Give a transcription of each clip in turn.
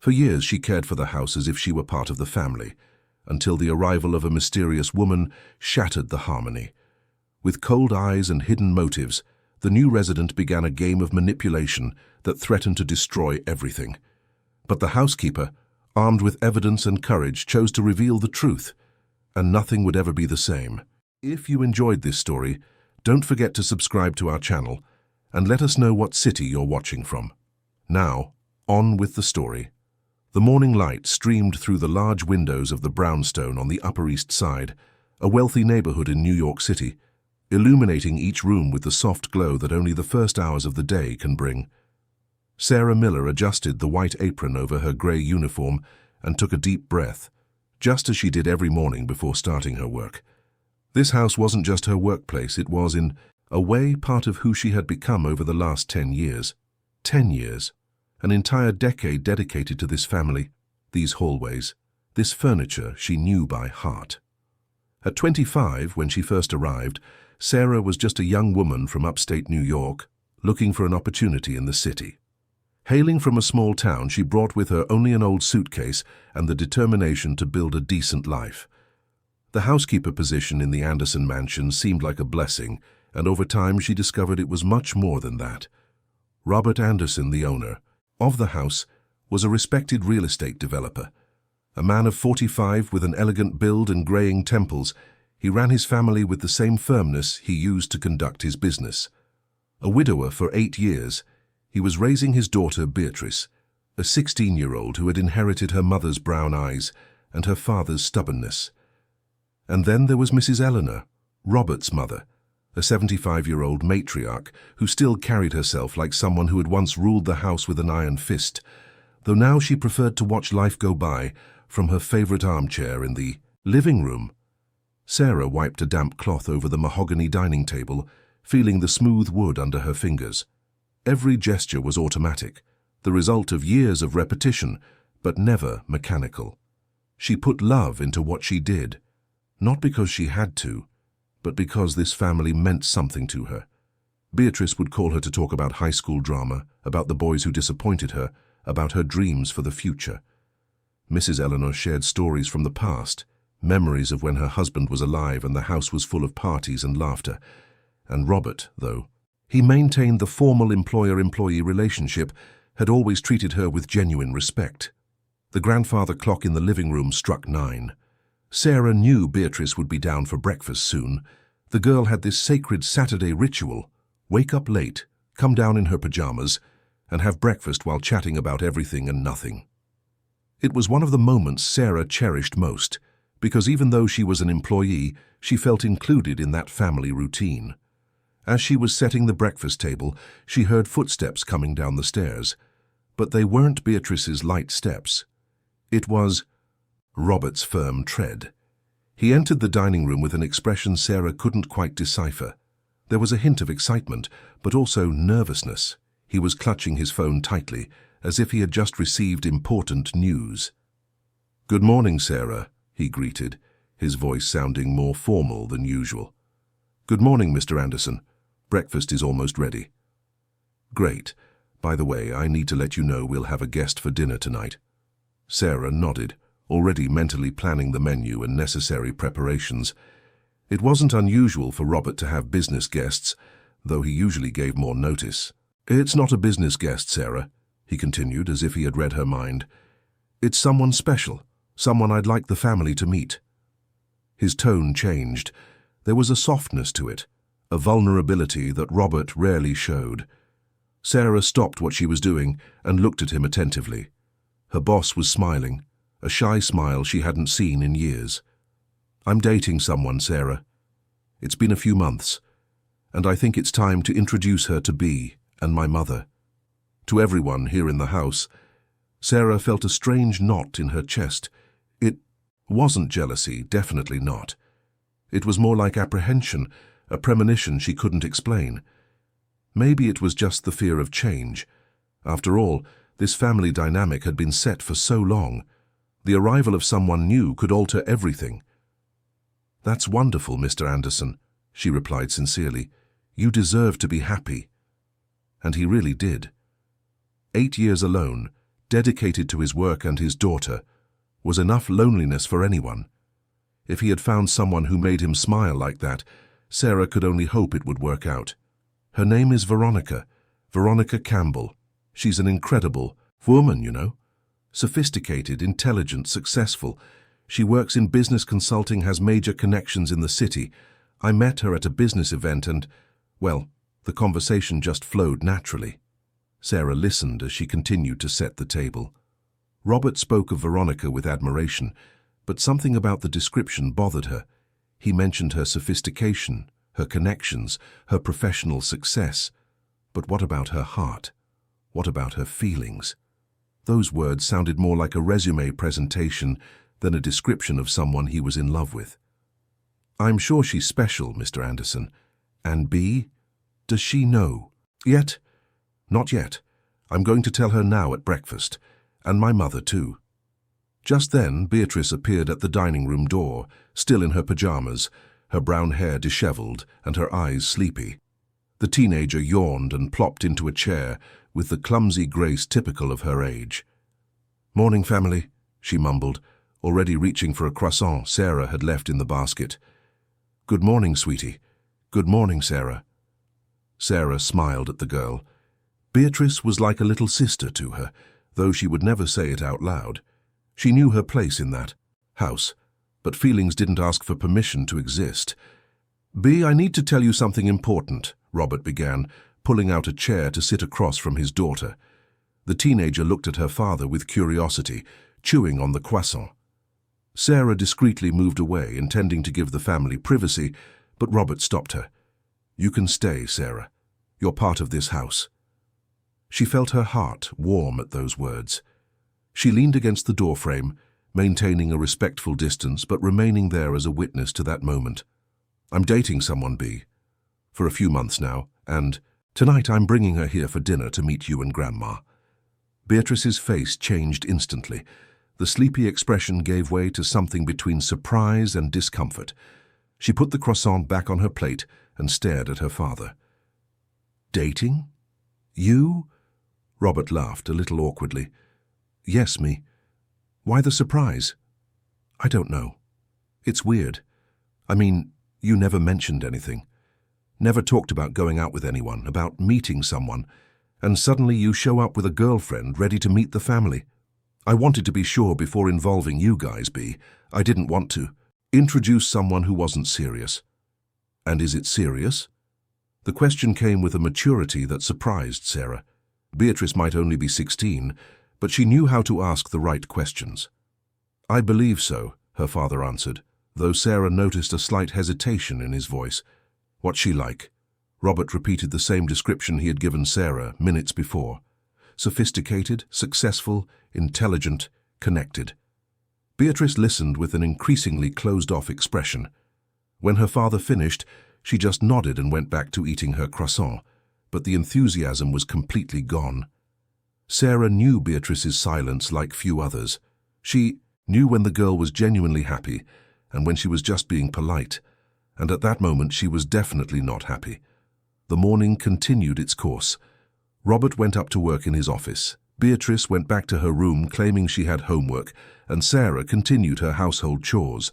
For years she cared for the house as if she were part of the family, until the arrival of a mysterious woman shattered the harmony. With cold eyes and hidden motives, the new resident began a game of manipulation that threatened to destroy everything. But the housekeeper, armed with evidence and courage, chose to reveal the truth, and nothing would ever be the same. If you enjoyed this story, don't forget to subscribe to our channel and let us know what city you're watching from. Now, on with the story. The morning light streamed through the large windows of the brownstone on the Upper East Side, a wealthy neighborhood in New York City, illuminating each room with the soft glow that only the first hours of the day can bring. Sarah Miller adjusted the white apron over her gray uniform and took a deep breath, just as she did every morning before starting her work. This house wasn't just her workplace, it was, in a way, part of who she had become over the last 10 years. 10 years. An entire decade dedicated to this family, these hallways, this furniture she knew by heart. At 25, when she first arrived, Sarah was just a young woman from upstate New York, looking for an opportunity in the city. Hailing from a small town, she brought with her only an old suitcase and the determination to build a decent life. The housekeeper position in the Anderson mansion seemed like a blessing, and over time she discovered it was much more than that. Robert Anderson, the owner of the house, was a respected real estate developer. A man of 45 with an elegant build and graying temples, he ran his family with the same firmness he used to conduct his business. A widower for 8 years, he was raising his daughter Beatrice, a 16-year-old who had inherited her mother's brown eyes and her father's stubbornness. And then there was Mrs. Eleanor, Robert's mother, a 75-year-old matriarch who still carried herself like someone who had once ruled the house with an iron fist, though now she preferred to watch life go by from her favorite armchair in the living room. Sarah wiped a damp cloth over the mahogany dining table, feeling the smooth wood under her fingers. Every gesture was automatic, the result of years of repetition, but never mechanical. She put love into what she did, not because she had to, but because this family meant something to her. Beatrice would call her to talk about high school drama, about the boys who disappointed her, about her dreams for the future. Mrs. Eleanor shared stories from the past, memories of when her husband was alive and the house was full of parties and laughter. And Robert, though he maintained the formal employer-employee relationship, had always treated her with genuine respect. The grandfather clock in the living room struck 9. Sarah knew Beatrice would be down for breakfast soon. The girl had this sacred Saturday ritual: wake up late, come down in her pajamas, and have breakfast while chatting about everything and nothing. It was one of the moments Sarah cherished most, because even though she was an employee, she felt included in that family routine. As she was setting the breakfast table, she heard footsteps coming down the stairs. But they weren't Beatrice's light steps. It was Robert's firm tread. He entered the dining room with an expression Sarah couldn't quite decipher. There was a hint of excitement, but also nervousness. He was clutching his phone tightly, as if he had just received important news. "Good morning, Sarah," he greeted, his voice sounding more formal than usual. "Good morning, Mr. Anderson. Breakfast is almost ready." "Great. By the way, I need to let you know we'll have a guest for dinner tonight." Sarah nodded, already mentally planning the menu and necessary preparations. It wasn't unusual for Robert to have business guests, though he usually gave more notice. "It's not a business guest, Sarah," he continued, as if he had read her mind. "It's someone special, someone I'd like the family to meet." His tone changed. There was a softness to it, a vulnerability that Robert rarely showed. Sarah stopped what she was doing and looked at him attentively. Her boss was smiling, a shy smile she hadn't seen in years. "I'm dating someone, Sarah. It's been a few months, and I think it's time to introduce her to Bea and my mother." To everyone here in the house, Sarah felt a strange knot in her chest. It wasn't jealousy, definitely not. It was more like apprehension, a premonition she couldn't explain. Maybe it was just the fear of change. After all, this family dynamic had been set for so long. The arrival of someone new could alter everything. "That's wonderful, Mr. Anderson," she replied sincerely. "You deserve to be happy." And he really did. 8 years alone, dedicated to his work and his daughter, was enough loneliness for anyone. If he had found someone who made him smile like that, Sarah could only hope it would work out. Her name is Veronica Campbell. She's an incredible woman, you know. Sophisticated, intelligent, successful. She works in business consulting, has major connections in the city. I met her at a business event and, well, the conversation just flowed naturally. Sarah listened as she continued to set the table. Robert spoke of Veronica with admiration, but something about the description bothered her. He mentioned her sophistication, her connections, her professional success. But what about her heart? What about her feelings? Those words sounded more like a resume presentation than a description of someone he was in love with. I'm sure she's special, Mr. Anderson. And B, does she know? Yet? Not yet. I'm going to tell her now at breakfast, and my mother too. Just then, Beatrice appeared at the dining room door, still in her pajamas, her brown hair disheveled and her eyes sleepy. The teenager yawned and plopped into a chair with the clumsy grace typical of her age. "Morning, family," she mumbled, already reaching for a croissant Sarah had left in the basket. "Good morning, sweetie. Good morning, Sarah." Sarah smiled at the girl. Beatrice was like a little sister to her, though she would never say it out loud. She knew her place in that house, but feelings didn't ask for permission to exist. "B, I need to tell you something important," Robert began, pulling out a chair to sit across from his daughter. The teenager looked at her father with curiosity, chewing on the croissant. Sarah discreetly moved away, intending to give the family privacy, but Robert stopped her. "You can stay, Sarah. You're part of this house." She felt her heart warm at those words. She leaned against the doorframe, maintaining a respectful distance but remaining there as a witness to that moment. "I'm dating someone, B, for a few months now, and tonight I'm bringing her here for dinner to meet you and Grandma." Beatrice's face changed instantly. The sleepy expression gave way to something between surprise and discomfort. She put the croissant back on her plate and stared at her father. "Dating? You?" Robert laughed a little awkwardly. "Yes, me. Why the surprise?" "I don't know. It's weird. I mean, you never mentioned anything. Never talked about going out with anyone, about meeting someone, and suddenly you show up with a girlfriend ready to meet the family. I wanted to be sure before involving you guys, B. I didn't want to introduce someone who wasn't serious." "And is it serious?" The question came with a maturity that surprised Sarah. Beatrice might only be 16, but she knew how to ask the right questions. "I believe so," her father answered, though Sarah noticed a slight hesitation in his voice. "What's she like?" Robert repeated the same description he had given Sarah minutes before. Sophisticated, successful, intelligent, connected. Beatrice listened with an increasingly closed-off expression. When her father finished, she just nodded and went back to eating her croissant, but the enthusiasm was completely gone. Sarah knew Beatrice's silence like few others. She knew when the girl was genuinely happy and when she was just being polite, and at that moment she was definitely not happy. The morning continued its course. Robert went up to work in his office. Beatrice went back to her room claiming she had homework, and Sarah continued her household chores.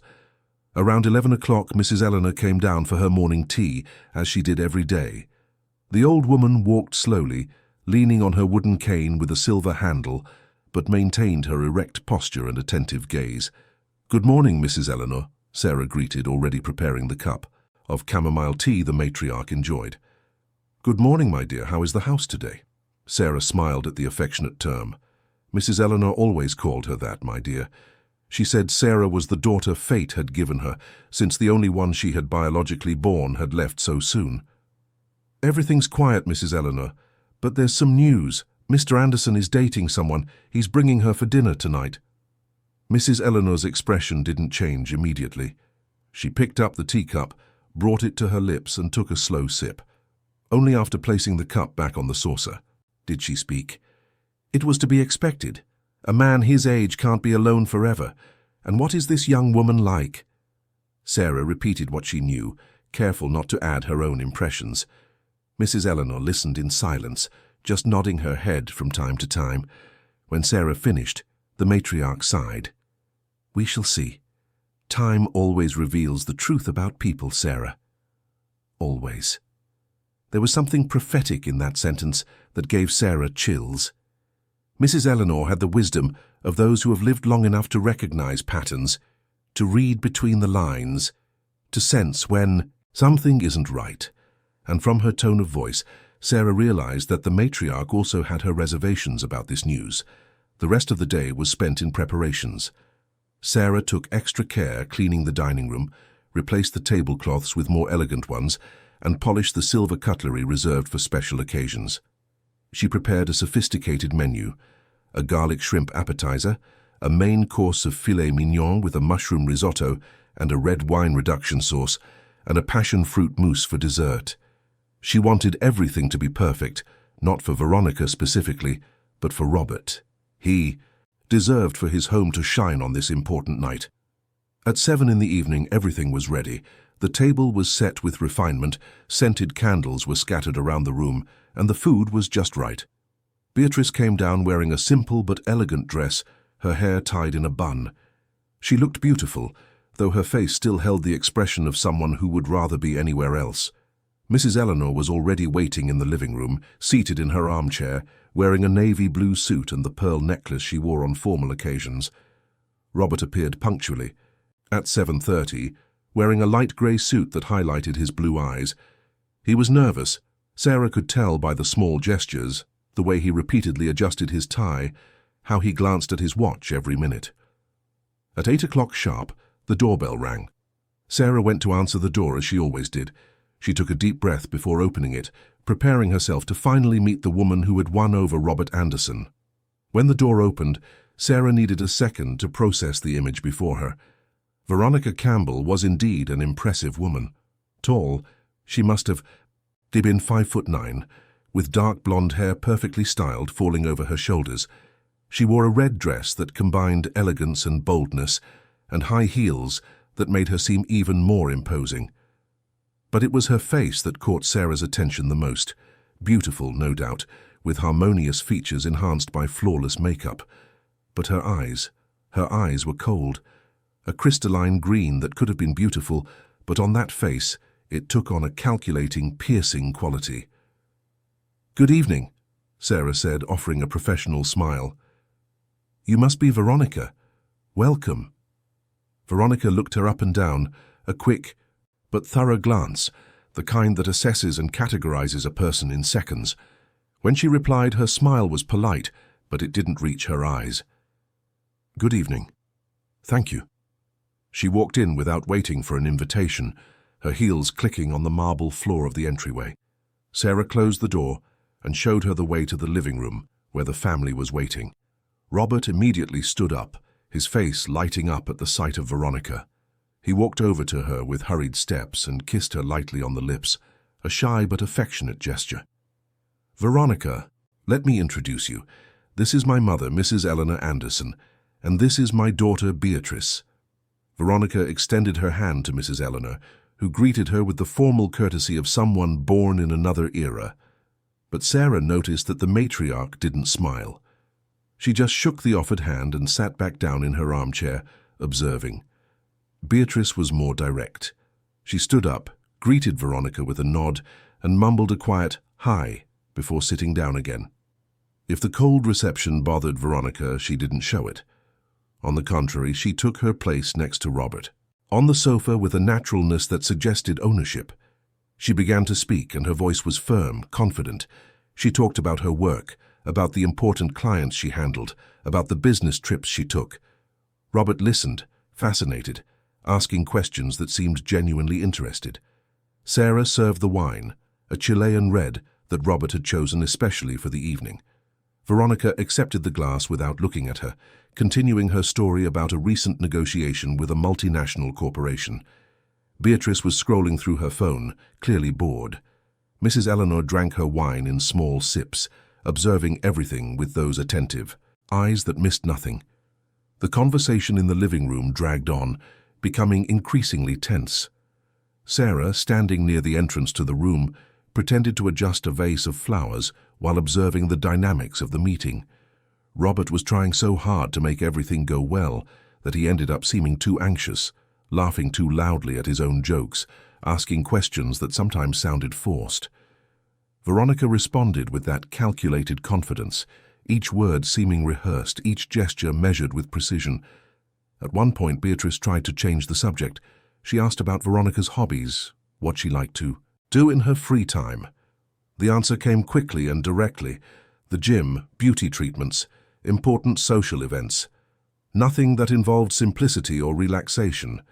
Around 11 o'clock, Mrs. Eleanor came down for her morning tea, as she did every day. The old woman walked slowly, leaning on her wooden cane with a silver handle, but maintained her erect posture and attentive gaze. "Good morning, Mrs. Eleanor," Sarah greeted, already preparing the cup of chamomile tea the matriarch enjoyed. "Good morning, my dear. How is the house today?" Sarah smiled at the affectionate term. Mrs. Eleanor always called her that, my dear. She said Sarah was the daughter fate had given her, since the only one she had biologically born had left so soon. "Everything's quiet, Mrs. Eleanor, but there's some news. Mr. Anderson is dating someone. He's bringing her for dinner tonight." Mrs. Eleanor's expression didn't change immediately. She picked up the teacup, brought it to her lips and took a slow sip. Only after placing the cup back on the saucer did she speak. "It was to be expected. A man his age can't be alone forever. And what is this young woman like?" Sarah repeated what she knew, careful not to add her own impressions. Mrs. Eleanor listened in silence, just nodding her head from time to time. When Sarah finished, the matriarch sighed. "We shall see. Time always reveals the truth about people, Sarah. Always." There was something prophetic in that sentence that gave Sarah chills. Mrs. Eleanor had the wisdom of those who have lived long enough to recognize patterns, to read between the lines, to sense when something isn't right. And from her tone of voice, Sarah realized that the matriarch also had her reservations about this news. The rest of the day was spent in preparations. Sarah took extra care cleaning the dining room, replaced the tablecloths with more elegant ones, and polished the silver cutlery reserved for special occasions. She prepared a sophisticated menu, a garlic shrimp appetizer, a main course of filet mignon with a mushroom risotto and a red wine reduction sauce, and a passion fruit mousse for dessert. She wanted everything to be perfect, not for Veronica specifically, but for Robert. He deserved for his home to shine on this important night. At 7 in the evening, everything was ready. The table was set with refinement, scented candles were scattered around the room, and the food was just right. Beatrice came down wearing a simple but elegant dress, her hair tied in a bun. She looked beautiful, though her face still held the expression of someone who would rather be anywhere else. Mrs. Eleanor was already waiting in the living room, seated in her armchair, wearing a navy blue suit and the pearl necklace she wore on formal occasions. Robert appeared punctually, at 7:30, wearing a light grey suit that highlighted his blue eyes. He was nervous. Sarah could tell by the small gestures, the way he repeatedly adjusted his tie, how he glanced at his watch every minute. At 8 o'clock sharp, the doorbell rang. Sarah went to answer the door as she always did. She took a deep breath before opening it, preparing herself to finally meet the woman who had won over Robert Anderson. When the door opened, Sarah needed a second to process the image before her. Veronica Campbell was indeed an impressive woman. Tall, she must have been 5'9", with dark blonde hair perfectly styled falling over her shoulders. She wore a red dress that combined elegance and boldness, and high heels that made her seem even more imposing. But it was her face that caught Sarah's attention the most. Beautiful, no doubt, with harmonious features enhanced by flawless makeup. But her eyes were cold. A crystalline green that could have been beautiful, but on that face it took on a calculating, piercing quality. "Good evening," Sarah said, offering a professional smile. "You must be Veronica. Welcome." Veronica looked her up and down, a quick but thorough glance, the kind that assesses and categorizes a person in seconds. When she replied, her smile was polite, but it didn't reach her eyes. "Good evening. Thank you." She walked in without waiting for an invitation, her heels clicking on the marble floor of the entryway. Sarah closed the door and showed her the way to the living room, where the family was waiting. Robert immediately stood up, his face lighting up at the sight of Veronica. He walked over to her with hurried steps and kissed her lightly on the lips, a shy but affectionate gesture. "Veronica, let me introduce you. This is my mother, Mrs. Eleanor Anderson, and this is my daughter, Beatrice." Veronica extended her hand to Mrs. Eleanor, who greeted her with the formal courtesy of someone born in another era. But Sarah noticed that the matriarch didn't smile. She just shook the offered hand and sat back down in her armchair, observing. Beatrice was more direct. She stood up, greeted Veronica with a nod, and mumbled a quiet "hi" before sitting down again. If the cold reception bothered Veronica, she didn't show it. On the contrary, she took her place next to Robert, on the sofa with a naturalness that suggested ownership. She began to speak, and her voice was firm, confident. She talked about her work, about the important clients she handled, about the business trips she took. Robert listened, fascinated, asking questions that seemed genuinely interested. Sarah served the wine, a Chilean red that Robert had chosen especially for the evening. Veronica accepted the glass without looking at her, continuing her story about a recent negotiation with a multinational corporation. Beatrice was scrolling through her phone, clearly bored. Mrs. Eleanor drank her wine in small sips, observing everything with those attentive eyes that missed nothing. The conversation in the living room dragged on, becoming increasingly tense. Sarah, standing near the entrance to the room, pretended to adjust a vase of flowers while observing the dynamics of the meeting. Robert was trying so hard to make everything go well that he ended up seeming too anxious, laughing too loudly at his own jokes, asking questions that sometimes sounded forced. Veronica responded with that calculated confidence, each word seeming rehearsed, each gesture measured with precision. At one point, Beatrice tried to change the subject. She asked about Veronica's hobbies, what she liked to do in her free time. The answer came quickly and directly. The gym, beauty treatments, important social events. Nothing that involved simplicity or relaxation.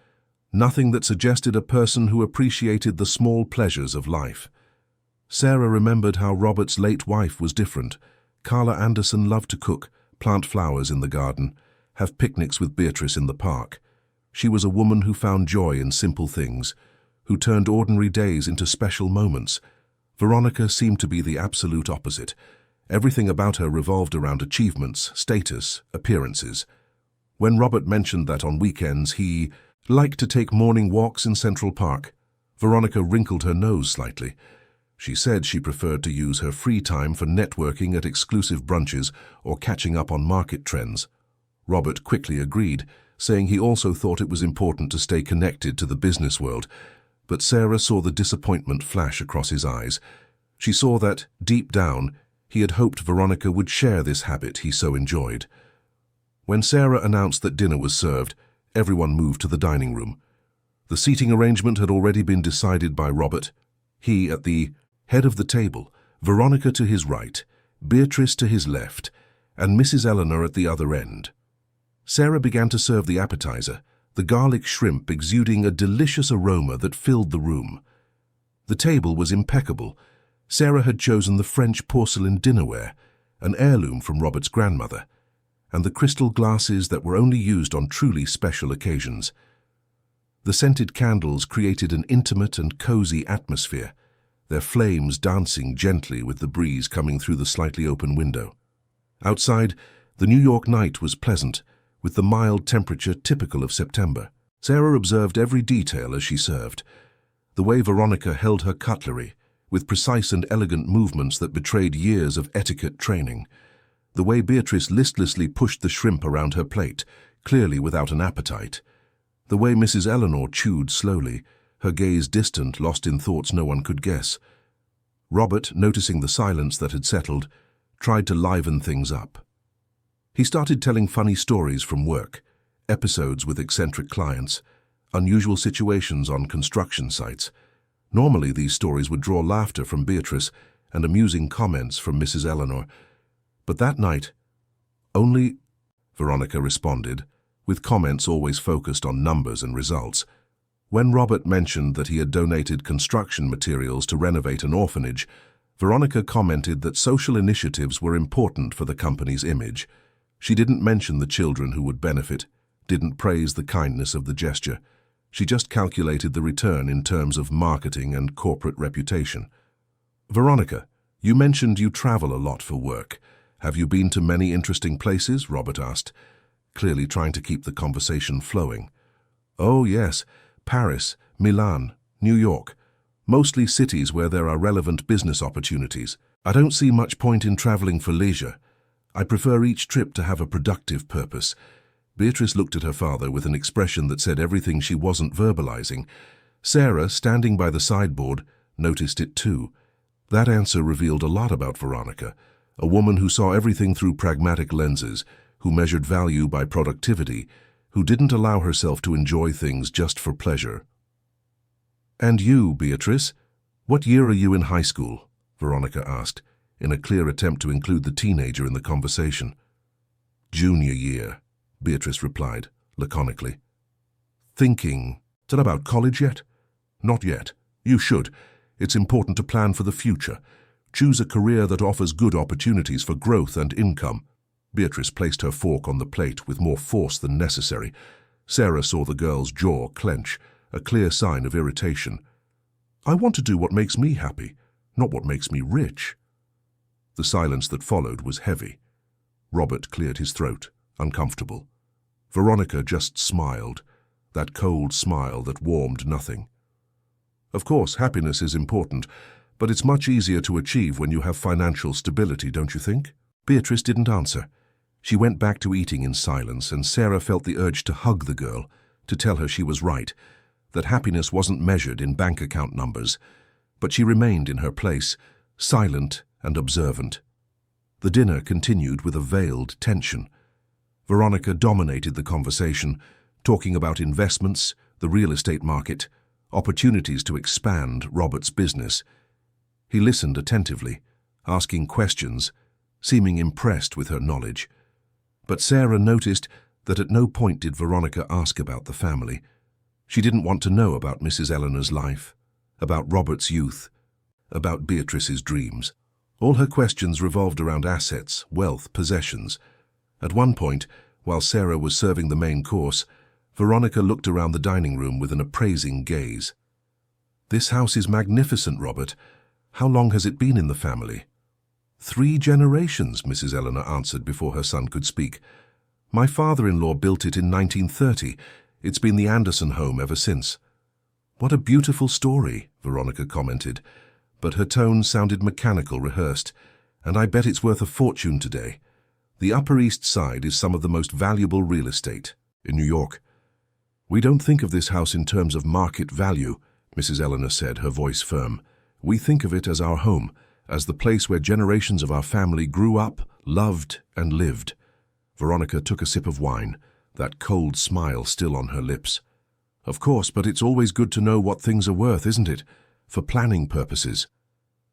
Nothing that suggested a person who appreciated the small pleasures of life. Sarah remembered how Robert's late wife was different. Carla Anderson loved to cook, plant flowers in the garden, have picnics with Beatrice in the park. She was a woman who found joy in simple things, who turned ordinary days into special moments. Veronica seemed to be the absolute opposite. Everything about her revolved around achievements, status, appearances. When Robert mentioned that on weekends he liked to take morning walks in Central Park, Veronica wrinkled her nose slightly. She said she preferred to use her free time for networking at exclusive brunches or catching up on market trends. Robert quickly agreed, saying he also thought it was important to stay connected to the business world, but Sarah saw the disappointment flash across his eyes. She saw that, deep down, he had hoped Veronica would share this habit he so enjoyed. When Sarah announced that dinner was served, everyone moved to the dining room. The seating arrangement had already been decided by Robert. He at the head of the table, Veronica to his right, Beatrice to his left, and Mrs. Eleanor at the other end. Sarah began to serve the appetizer, the garlic shrimp exuding a delicious aroma that filled the room. The table was impeccable. Sarah had chosen the French porcelain dinnerware, an heirloom from Robert's grandmother, and the crystal glasses that were only used on truly special occasions. The scented candles created an intimate and cozy atmosphere, their flames dancing gently with the breeze coming through the slightly open window. Outside, the New York night was pleasant, with the mild temperature typical of September. Sarah observed every detail as she served. The way Veronica held her cutlery, with precise and elegant movements that betrayed years of etiquette training. The way Beatrice listlessly pushed the shrimp around her plate, clearly without an appetite. The way Mrs. Eleanor chewed slowly, her gaze distant, lost in thoughts no one could guess. Robert, noticing the silence that had settled, tried to liven things up. He started telling funny stories from work, episodes with eccentric clients, unusual situations on construction sites. Normally, these stories would draw laughter from Beatrice and amusing comments from Mrs. Eleanor. But that night, only Veronica responded, with comments always focused on numbers and results. When Robert mentioned that he had donated construction materials to renovate an orphanage, Veronica commented that social initiatives were important for the company's image. She didn't mention the children who would benefit, didn't praise the kindness of the gesture. She just calculated the return in terms of marketing and corporate reputation. Veronica, you mentioned you travel a lot for work. Have you been to many interesting places? Robert asked, clearly trying to keep the conversation flowing. Oh, yes. Paris, Milan, New York. Mostly cities where there are relevant business opportunities. I don't see much point in traveling for leisure. I prefer each trip to have a productive purpose. Beatrice looked at her father with an expression that said everything she wasn't verbalizing. Sarah, standing by the sideboard, noticed it too. That answer revealed a lot about Veronica, a woman who saw everything through pragmatic lenses, who measured value by productivity, who didn't allow herself to enjoy things just for pleasure. And you, Beatrice, what year are you in high school? Veronica asked, in a clear attempt to include the teenager in the conversation. Junior year, Beatrice replied, laconically. Thinking, is that about college yet? Not yet. You should. It's important to plan for the future. Choose a career that offers good opportunities for growth and income. Beatrice placed her fork on the plate with more force than necessary. Sarah saw the girl's jaw clench, a clear sign of irritation. I want to do what makes me happy, not what makes me rich. The silence that followed was heavy. Robert cleared his throat, uncomfortable. Veronica just smiled, that cold smile that warmed nothing. Of course, happiness is important, but it's much easier to achieve when you have financial stability, don't you think? Beatrice didn't answer. She went back to eating in silence, and Sarah felt the urge to hug the girl, to tell her she was right, that happiness wasn't measured in bank account numbers. But she remained in her place, silent and observant. The dinner continued with a veiled tension. Veronica dominated the conversation, talking about investments, the real estate market, opportunities to expand Robert's business. He listened attentively, asking questions, seeming impressed with her knowledge. But Sarah noticed that at no point did Veronica ask about the family. She didn't want to know about Mrs. Eleanor's life, about Robert's youth, about Beatrice's dreams. All her questions revolved around assets, wealth, possessions. At one point, while Sarah was serving the main course, Veronica looked around the dining room with an appraising gaze. "This house is magnificent, Robert. How long has it been in the family?" "3 generations, Mrs. Eleanor answered before her son could speak. "My father-in-law built it in 1930. It's been the Anderson home ever since." "What a beautiful story," Veronica commented, but her tone sounded mechanical, rehearsed. "And I bet it's worth a fortune today. The Upper East Side is some of the most valuable real estate in New York." "We don't think of this house in terms of market value," Mrs. Eleanor said, her voice firm. "We think of it as our home, as the place where generations of our family grew up, loved, and lived." Veronica took a sip of wine, that cold smile still on her lips. "Of course, but it's always good to know what things are worth, isn't it? For planning purposes."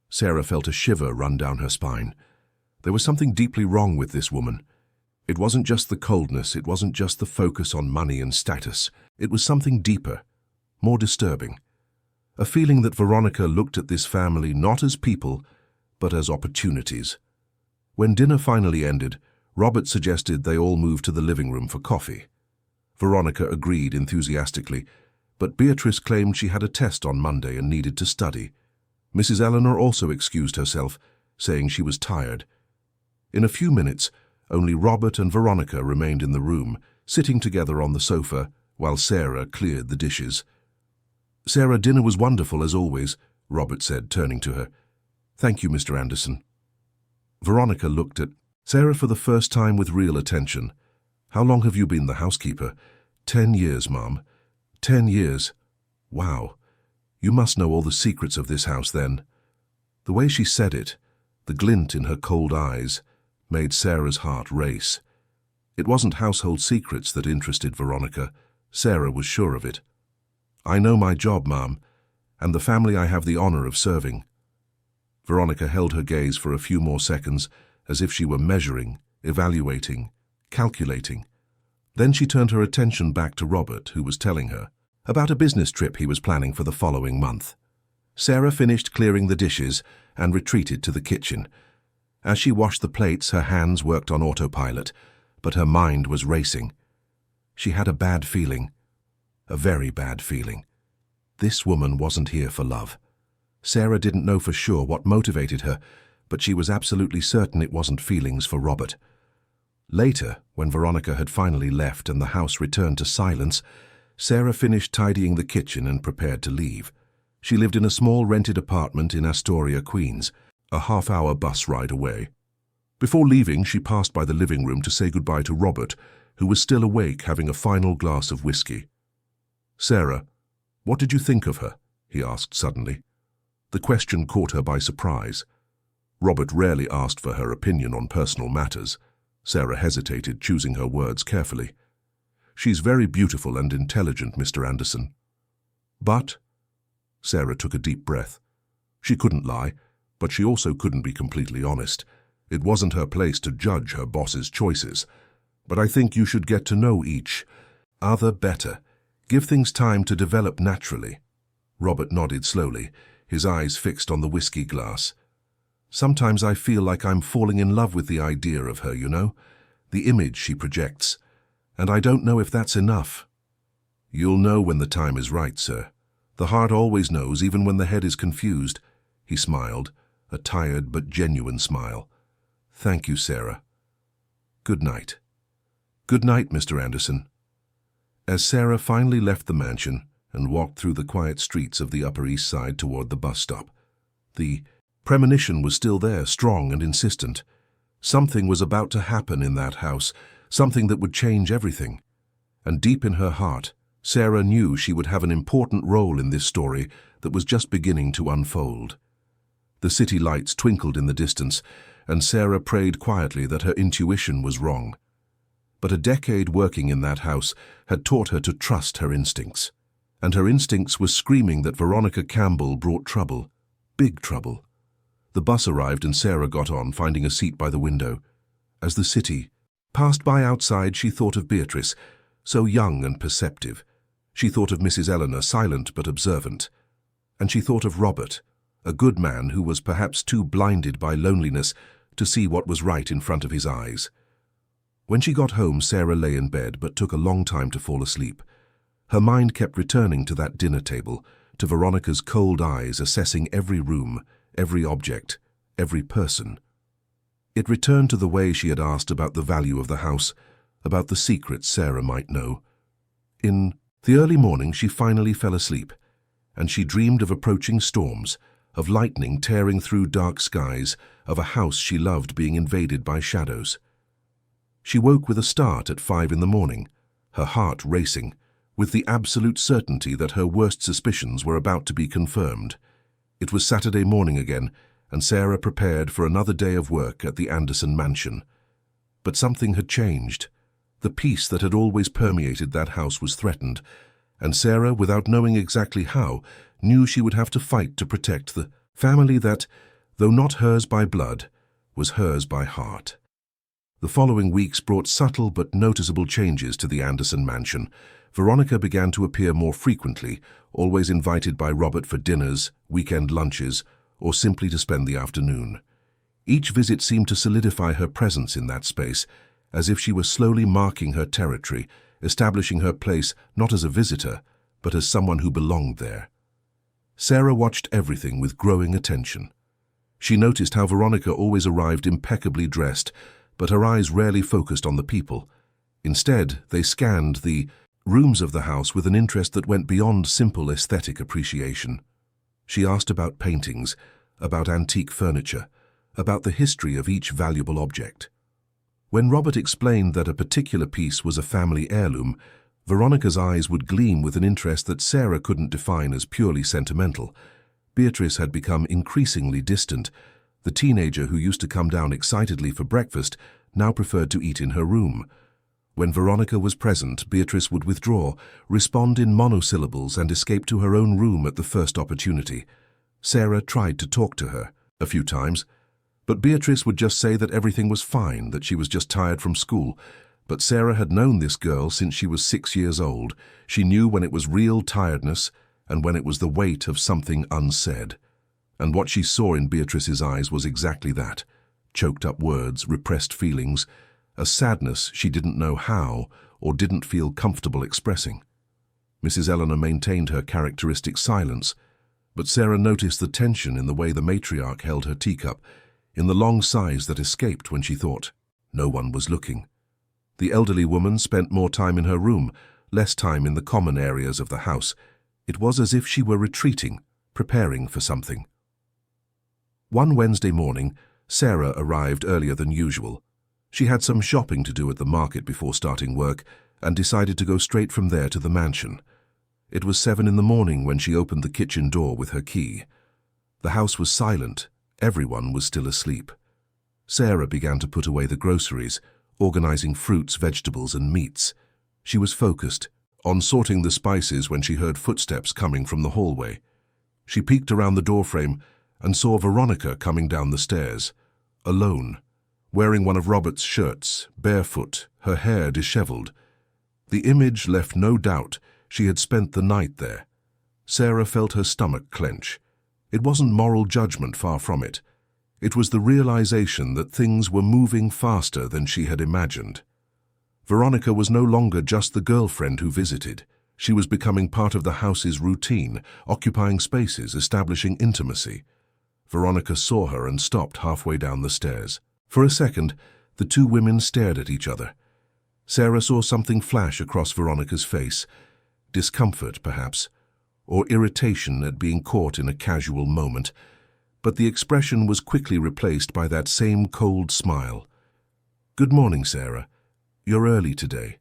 Sarah felt a shiver run down her spine. There was something deeply wrong with this woman. It wasn't just the coldness, it wasn't just the focus on money and status. It was something deeper, more disturbing. A feeling that Veronica looked at this family not as people, but as opportunities. When dinner finally ended, Robert suggested they all move to the living room for coffee. Veronica agreed enthusiastically, but Beatrice claimed she had a test on Monday and needed to study. Mrs. Eleanor also excused herself, saying she was tired. In a few minutes, only Robert and Veronica remained in the room, sitting together on the sofa, while Sarah cleared the dishes. "Sarah, dinner was wonderful as always," Robert said, turning to her. "Thank you, Mr. Anderson." Veronica looked at Sarah for the first time with real attention. "How long have you been the housekeeper?" 10 years, Mom." 10 years. Wow. You must know all the secrets of this house then." The way she said it, the glint in her cold eyes, made Sarah's heart race. It wasn't household secrets that interested Veronica. Sarah was sure of it. "I know my job, Mom, and the family I have the honor of serving." Veronica held her gaze for a few more seconds, as if she were measuring, evaluating, calculating. Then she turned her attention back to Robert, who was telling her about a business trip he was planning for the following month. Sarah finished clearing the dishes and retreated to the kitchen. As she washed the plates, her hands worked on autopilot, but her mind was racing. She had a bad feeling, a very bad feeling. This woman wasn't here for love. Sarah didn't know for sure what motivated her, but she was absolutely certain it wasn't feelings for Robert. Later, when Veronica had finally left and the house returned to silence, Sarah finished tidying the kitchen and prepared to leave. She lived in a small rented apartment in Astoria, Queens, a half-hour bus ride away. Before leaving, she passed by the living room to say goodbye to Robert, who was still awake, having a final glass of whiskey. "Sarah, what did you think of her?" he asked suddenly. The question caught her by surprise. Robert rarely asked for her opinion on personal matters. Sarah hesitated, choosing her words carefully. "She's very beautiful and intelligent, Mr. Anderson." "But—" Sarah took a deep breath. She couldn't lie, but she also couldn't be completely honest. It wasn't her place to judge her boss's choices. "But I think you should get to know each other better. Give things time to develop naturally." Robert nodded slowly, his eyes fixed on the whiskey glass. "Sometimes I feel like I'm falling in love with the idea of her, you know, the image she projects, and I don't know if that's enough." "You'll know when the time is right, sir. The heart always knows, even when the head is confused." He smiled, a tired but genuine smile. "Thank you, Sarah. Good night." "Good night, Mr. Anderson." As Sarah finally left the mansion and walked through the quiet streets of the Upper East Side toward the bus stop, the premonition was still there, strong and insistent. Something was about to happen in that house, something that would change everything. And deep in her heart, Sarah knew she would have an important role in this story that was just beginning to unfold. The city lights twinkled in the distance, and Sarah prayed quietly that her intuition was wrong. But a decade working in that house had taught her to trust her instincts. And her instincts were screaming that Veronica Campbell brought trouble, big trouble. The bus arrived and Sarah got on, finding a seat by the window. As the city passed by outside, she thought of Beatrice, so young and perceptive. She thought of Mrs. Eleanor, silent but observant. And she thought of Robert, a good man who was perhaps too blinded by loneliness to see what was right in front of his eyes. When she got home, Sarah lay in bed but took a long time to fall asleep. Her mind kept returning to that dinner table, to Veronica's cold eyes assessing every room, every object, every person. It returned to the way she had asked about the value of the house, about the secrets Sarah might know. In the early morning she finally fell asleep, and she dreamed of approaching storms, of lightning tearing through dark skies, of a house she loved being invaded by shadows. She woke with a start at 5 in the morning, her heart racing, with the absolute certainty that her worst suspicions were about to be confirmed. It was Saturday morning again, and Sarah prepared for another day of work at the Anderson mansion. But something had changed. The peace that had always permeated that house was threatened, and Sarah, without knowing exactly how, knew she would have to fight to protect the family that, though not hers by blood, was hers by heart. The following weeks brought subtle but noticeable changes to the Anderson mansion. Veronica began to appear more frequently, always invited by Robert for dinners, weekend lunches, or simply to spend the afternoon. Each visit seemed to solidify her presence in that space, as if she were slowly marking her territory, establishing her place not as a visitor, but as someone who belonged there. Sarah watched everything with growing attention. She noticed how Veronica always arrived impeccably dressed, but her eyes rarely focused on the people. Instead, they scanned the rooms of the house with an interest that went beyond simple aesthetic appreciation. She asked about paintings, about antique furniture, about the history of each valuable object. When Robert explained that a particular piece was a family heirloom, Veronica's eyes would gleam with an interest that Sarah couldn't define as purely sentimental. Beatrice had become increasingly distant. The teenager who used to come down excitedly for breakfast now preferred to eat in her room. When Veronica was present, Beatrice would withdraw, respond in monosyllables, and escape to her own room at the first opportunity. Sarah tried to talk to her a few times, but Beatrice would just say that everything was fine, that she was just tired from school. But Sarah had known this girl since she was 6 years old. She knew when it was real tiredness and when it was the weight of something unsaid. And what she saw in Beatrice's eyes was exactly that: choked up words, repressed feelings, a sadness she didn't know how or didn't feel comfortable expressing. Mrs. Eleanor maintained her characteristic silence, but Sarah noticed the tension in the way the matriarch held her teacup, in the long sighs that escaped when she thought no one was looking. The elderly woman spent more time in her room, less time in the common areas of the house. It was as if she were retreating, preparing for something. One Wednesday morning, Sarah arrived earlier than usual. She had some shopping to do at the market before starting work, and decided to go straight from there to the mansion. It was 7 in the morning when she opened the kitchen door with her key. The house was silent. Everyone was still asleep. Sarah began to put away the groceries, organizing fruits, vegetables, and meats. She was focused on sorting the spices when she heard footsteps coming from the hallway. She peeked around the doorframe and saw Veronica coming down the stairs, alone, wearing one of Robert's shirts, barefoot, her hair disheveled. The image left no doubt she had spent the night there. Sarah felt her stomach clench. It wasn't moral judgment, far from it. It was the realization that things were moving faster than she had imagined. Veronica was no longer just the girlfriend who visited. She was becoming part of the house's routine, occupying spaces, establishing intimacy. Veronica saw her and stopped halfway down the stairs. For a second, the two women stared at each other. Sarah saw something flash across Veronica's face, discomfort, perhaps, or irritation at being caught in a casual moment, but the expression was quickly replaced by that same cold smile. Good morning, Sarah. You're early today.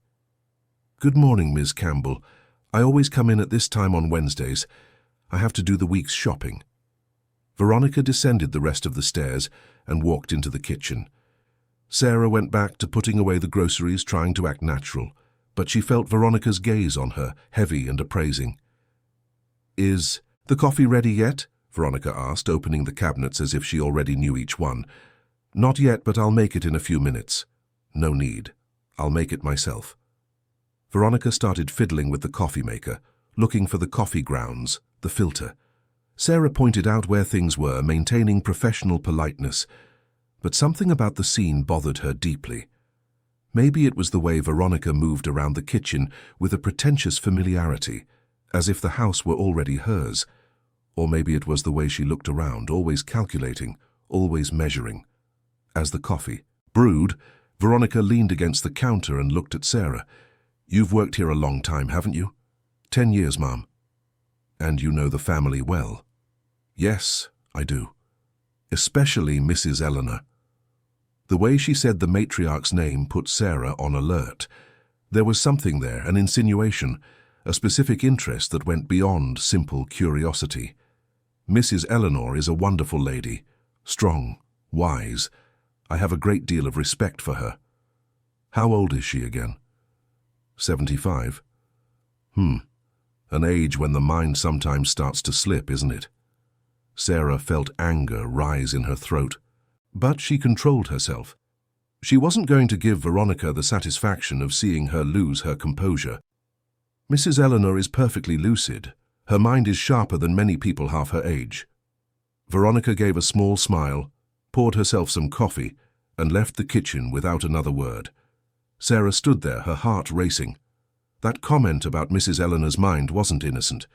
Good morning, Ms. Campbell. I always come in at this time on Wednesdays. I have to do the week's shopping. Veronica descended the rest of the stairs and walked into the kitchen. Sarah went back to putting away the groceries, trying to act natural, but she felt Veronica's gaze on her, heavy and appraising. Is the coffee ready yet? Veronica asked, opening the cabinets as if she already knew each one. Not yet, but I'll make it in a few minutes. No need. I'll make it myself. Veronica started fiddling with the coffee maker, looking for the coffee grounds, the filter. Sarah pointed out where things were, maintaining professional politeness, but something about the scene bothered her deeply. Maybe it was the way Veronica moved around the kitchen with a pretentious familiarity, as if the house were already hers. Or maybe it was the way she looked around, always calculating, always measuring. As the coffee brewed, Veronica leaned against the counter and looked at Sarah. You've worked here a long time, haven't you? 10 years, Mom. And you know the family well? Yes, I do. Especially Mrs. Eleanor. The way she said the matriarch's name put Sarah on alert. There was something there, an insinuation, a specific interest that went beyond simple curiosity. Mrs. Eleanor is a wonderful lady, strong, wise. I have a great deal of respect for her. How old is she again? 75. An age when the mind sometimes starts to slip, isn't it? Sarah felt anger rise in her throat, but she controlled herself. She wasn't going to give Veronica the satisfaction of seeing her lose her composure. Mrs. Eleanor is perfectly lucid. Her mind is sharper than many people half her age. Veronica gave a small smile, poured herself some coffee, and left the kitchen without another word. Sarah stood there, her heart racing. That comment about Mrs. Eleanor's mind wasn't innocent.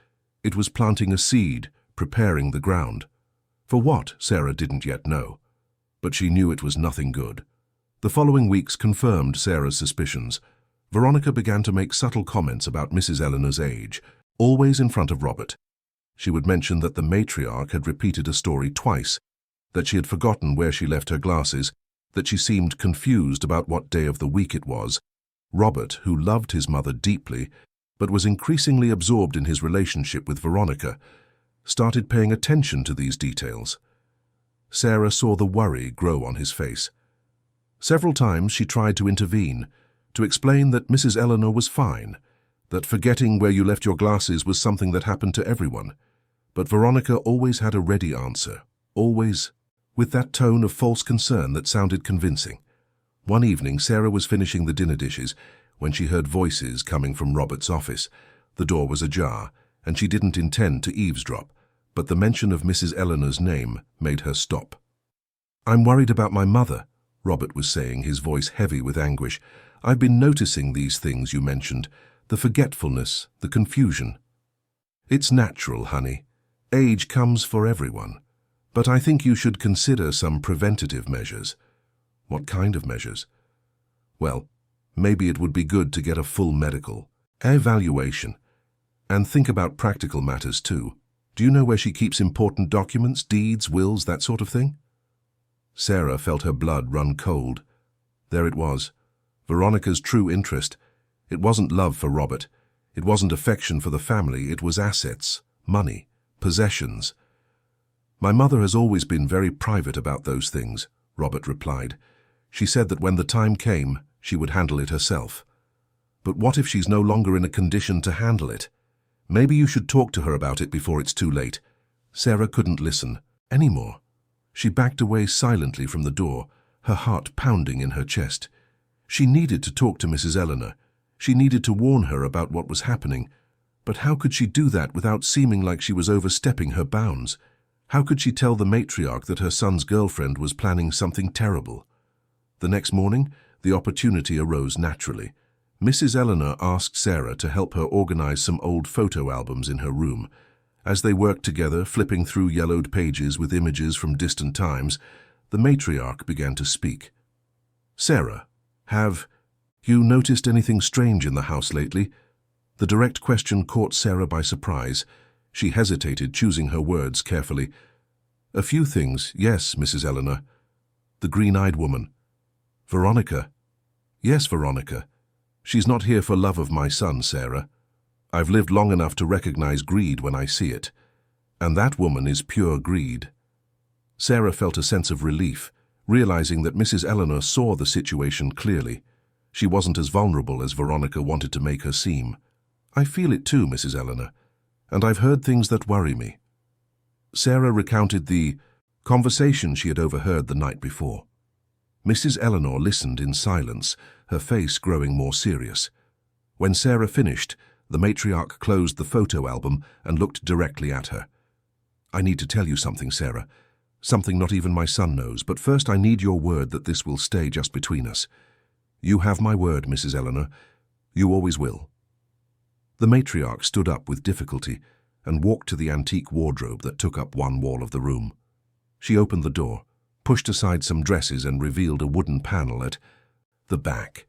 It was planting a seed, preparing the ground. For what, Sarah didn't yet know. But she knew it was nothing good. The following weeks confirmed Sarah's suspicions. Veronica began to make subtle comments about Mrs. Eleanor's age, always in front of Robert. She would mention that the matriarch had repeated a story twice, that she had forgotten where she left her glasses, that she seemed confused about what day of the week it was. Robert, who loved his mother deeply, but was increasingly absorbed in his relationship with Veronica, started paying attention to these details. Sarah saw the worry grow on his face. Several times she tried to intervene, to explain that Mrs. Eleanor was fine, that forgetting where you left your glasses was something that happened to everyone. But Veronica always had a ready answer, always with that tone of false concern that sounded convincing. One evening, Sarah was finishing the dinner dishes when she heard voices coming from Robert's office. The door was ajar, and she didn't intend to eavesdrop, but the mention of Mrs. Eleanor's name made her stop. I'm worried about my mother, Robert was saying, his voice heavy with anguish. I've been noticing these things you mentioned, the forgetfulness, the confusion. It's natural, honey. Age comes for everyone. But I think you should consider some preventative measures. What kind of measures? Well, maybe it would be good to get a full medical evaluation. And think about practical matters too. Do you know where she keeps important documents, deeds, wills, that sort of thing? Sarah felt her blood run cold. There it was. Veronica's true interest. It wasn't love for Robert. It wasn't affection for the family. It was assets, money, possessions. My mother has always been very private about those things, Robert replied. She said that when the time came, she would handle it herself. But what if she's no longer in a condition to handle it? Maybe you should talk to her about it before it's too late. Sarah couldn't listen anymore. She backed away silently from the door, her heart pounding in her chest. She needed to talk to Mrs. Eleanor. She needed to warn her about what was happening. But how could she do that without seeming like she was overstepping her bounds? How could she tell the matriarch that her son's girlfriend was planning something terrible? The next morning, the opportunity arose naturally. Mrs. Eleanor asked Sarah to help her organize some old photo albums in her room. As they worked together, flipping through yellowed pages with images from distant times, the matriarch began to speak. Sarah, have you noticed anything strange in the house lately? The direct question caught Sarah by surprise. She hesitated, choosing her words carefully. A few things, yes, Mrs. Eleanor. The green-eyed woman. Veronica, Yes, Veronica. She's not here for love of my son, Sarah. I've lived long enough to recognize greed when I see it. And that woman is pure greed. Sarah felt a sense of relief, realizing that Mrs. Eleanor saw the situation clearly. She wasn't as vulnerable as Veronica wanted to make her seem. I feel it too, Mrs. Eleanor, and I've heard things that worry me. Sarah recounted the conversation she had overheard the night before. Mrs. Eleanor listened in silence, her face growing more serious. When Sarah finished, the matriarch closed the photo album and looked directly at her. I need to tell you something, Sarah. Something not even my son knows, but first I need your word that this will stay just between us. You have my word, Mrs. Eleanor. You always will. The matriarch stood up with difficulty and walked to the antique wardrobe that took up one wall of the room. She opened the door, pushed aside some dresses and revealed a wooden panel at the back.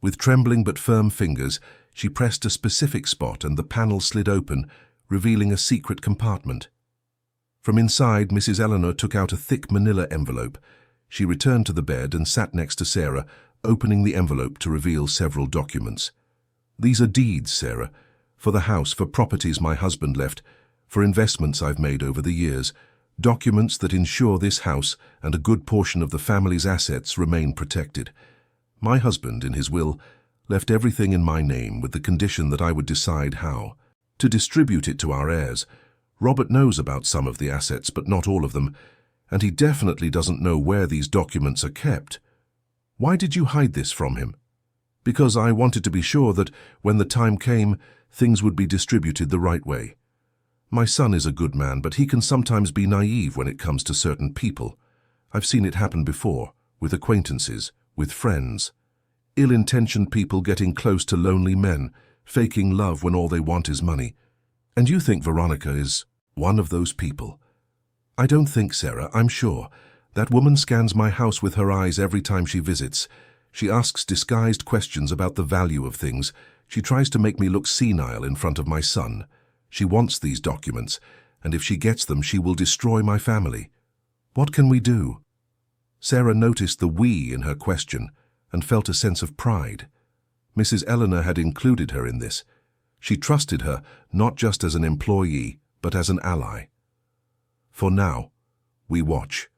With trembling but firm fingers, she pressed a specific spot and the panel slid open, revealing a secret compartment. From inside, Mrs. Eleanor took out a thick manila envelope. She returned to the bed and sat next to Sarah, opening the envelope to reveal several documents. These are deeds, Sarah, for the house, for properties my husband left, for investments I've made over the years, documents that ensure this house and a good portion of the family's assets remain protected. My husband, in his will, left everything in my name with the condition that I would decide how to distribute it to our heirs. Robert knows about some of the assets, but not all of them, and he definitely doesn't know where these documents are kept. Why did you hide this from him? Because I wanted to be sure that, when the time came, things would be distributed the right way. My son is a good man, but he can sometimes be naive when it comes to certain people. I've seen it happen before, with acquaintances, with friends. Ill-intentioned people getting close to lonely men, faking love when all they want is money. And you think Veronica is one of those people. I don't think, Sarah, I'm sure. That woman scans my house with her eyes every time she visits. She asks disguised questions about the value of things. She tries to make me look senile in front of my son. She wants these documents, and if she gets them, she will destroy my family. What can we do? Sarah noticed the we in her question and felt a sense of pride. Mrs. Eleanor had included her in this. She trusted her not just as an employee, but as an ally. For now, we watch.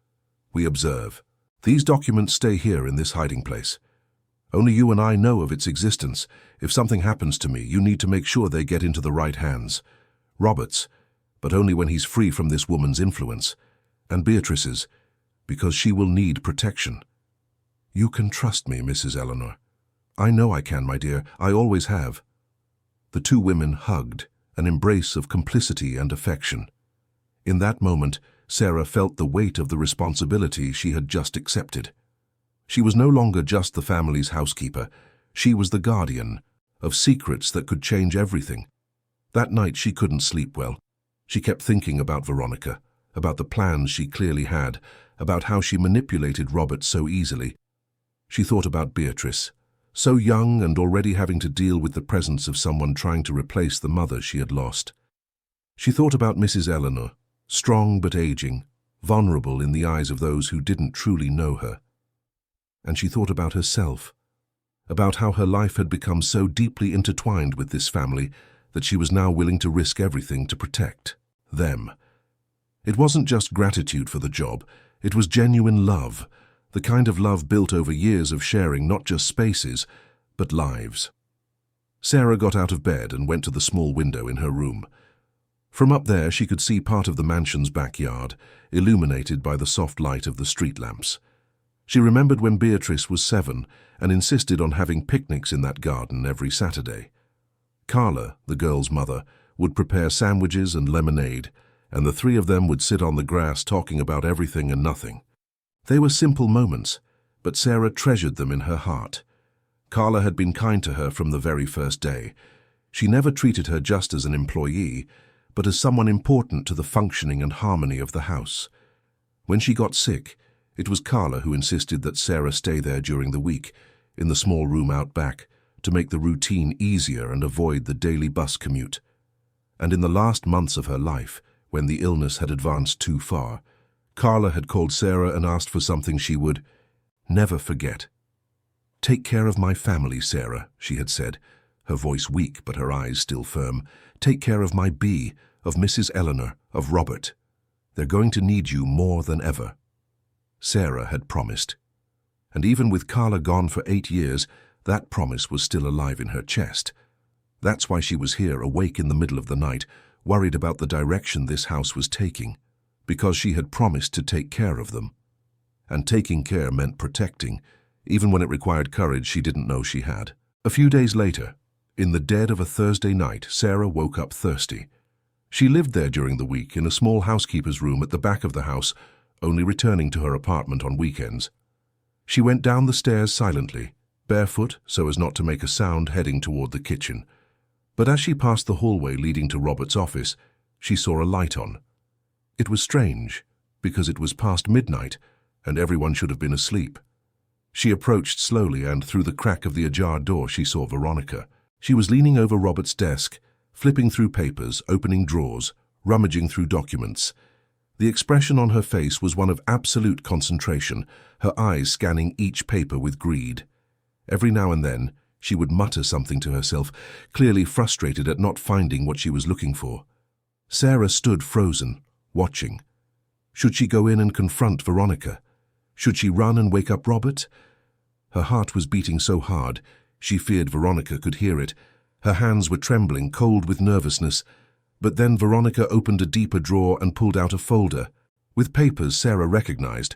We observe. These documents stay here in this hiding place. Only you and I know of its existence. If something happens to me, you need to make sure they get into the right hands. Robert's, but only when he's free from this woman's influence. And Beatrice's, because she will need protection. You can trust me, Mrs. Eleanor. I know I can, my dear. I always have. The two women hugged, an embrace of complicity and affection. In that moment, Sarah felt the weight of the responsibility she had just accepted. She was no longer just the family's housekeeper. She was the guardian of secrets that could change everything. That night she couldn't sleep well. She kept thinking about Veronica, about the plans she clearly had, about how she manipulated Robert so easily. She thought about Beatrice, so young and already having to deal with the presence of someone trying to replace the mother she had lost. She thought about Mrs. Eleanor, strong but aging, vulnerable in the eyes of those who didn't truly know her. And she thought about herself, about how her life had become so deeply intertwined with this family that she was now willing to risk everything to protect them. It wasn't just gratitude for the job, it was genuine love, the kind of love built over years of sharing not just spaces, but lives. Sarah got out of bed and went to the small window in her room. From up there she could see part of the mansion's backyard, illuminated by the soft light of the street lamps. She remembered when Beatrice was 7 and insisted on having picnics in that garden every Saturday. Carla, the girl's mother, would prepare sandwiches and lemonade, and the three of them would sit on the grass talking about everything and nothing. They were simple moments, but Sarah treasured them in her heart. Carla had been kind to her from the very first day. She never treated her just as an employee, but as someone important to the functioning and harmony of the house. When she got sick, it was Carla who insisted that Sarah stay there during the week, in the small room out back, to make the routine easier and avoid the daily bus commute. And in the last months of her life, when the illness had advanced too far, Carla had called Sarah and asked for something she would never forget. "Take care of my family, Sarah," she had said, her voice weak but her eyes still firm. "Take care of my B, of Mrs. Eleanor, of Robert. They're going to need you more than ever." Sarah had promised. And even with Carla gone for 8 years, that promise was still alive in her chest. That's why she was here, awake in the middle of the night, worried about the direction this house was taking, because she had promised to take care of them. And taking care meant protecting, even when it required courage she didn't know she had. A few days later, in the dead of a Thursday night, Sarah woke up thirsty. She lived there during the week in a small housekeeper's room at the back of the house, only returning to her apartment on weekends. She went down the stairs silently, barefoot so as not to make a sound, heading toward the kitchen. But as she passed the hallway leading to Robert's office, she saw a light on. It was strange, because it was past midnight, and everyone should have been asleep. She approached slowly, and through the crack of the ajar door she saw Veronica. She was leaning over Robert's desk, flipping through papers, opening drawers, rummaging through documents. The expression on her face was one of absolute concentration, her eyes scanning each paper with greed. Every now and then, she would mutter something to herself, clearly frustrated at not finding what she was looking for. Sarah stood frozen, watching. Should she go in and confront Veronica? Should she run and wake up Robert? Her heart was beating so hard, she feared Veronica could hear it. Her hands were trembling, cold with nervousness. But then Veronica opened a deeper drawer and pulled out a folder, with papers Sarah recognized.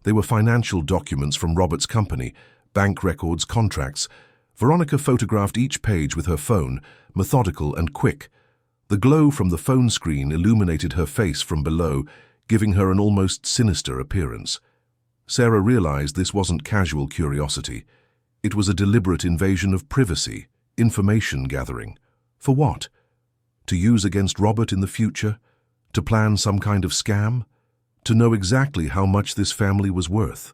They were financial documents from Robert's company, bank records, contracts. Veronica photographed each page with her phone, methodical and quick. The glow from the phone screen illuminated her face from below, giving her an almost sinister appearance. Sarah realized this wasn't casual curiosity. It was a deliberate invasion of privacy, information gathering. For what? To use against Robert in the future? To plan some kind of scam? To know exactly how much this family was worth?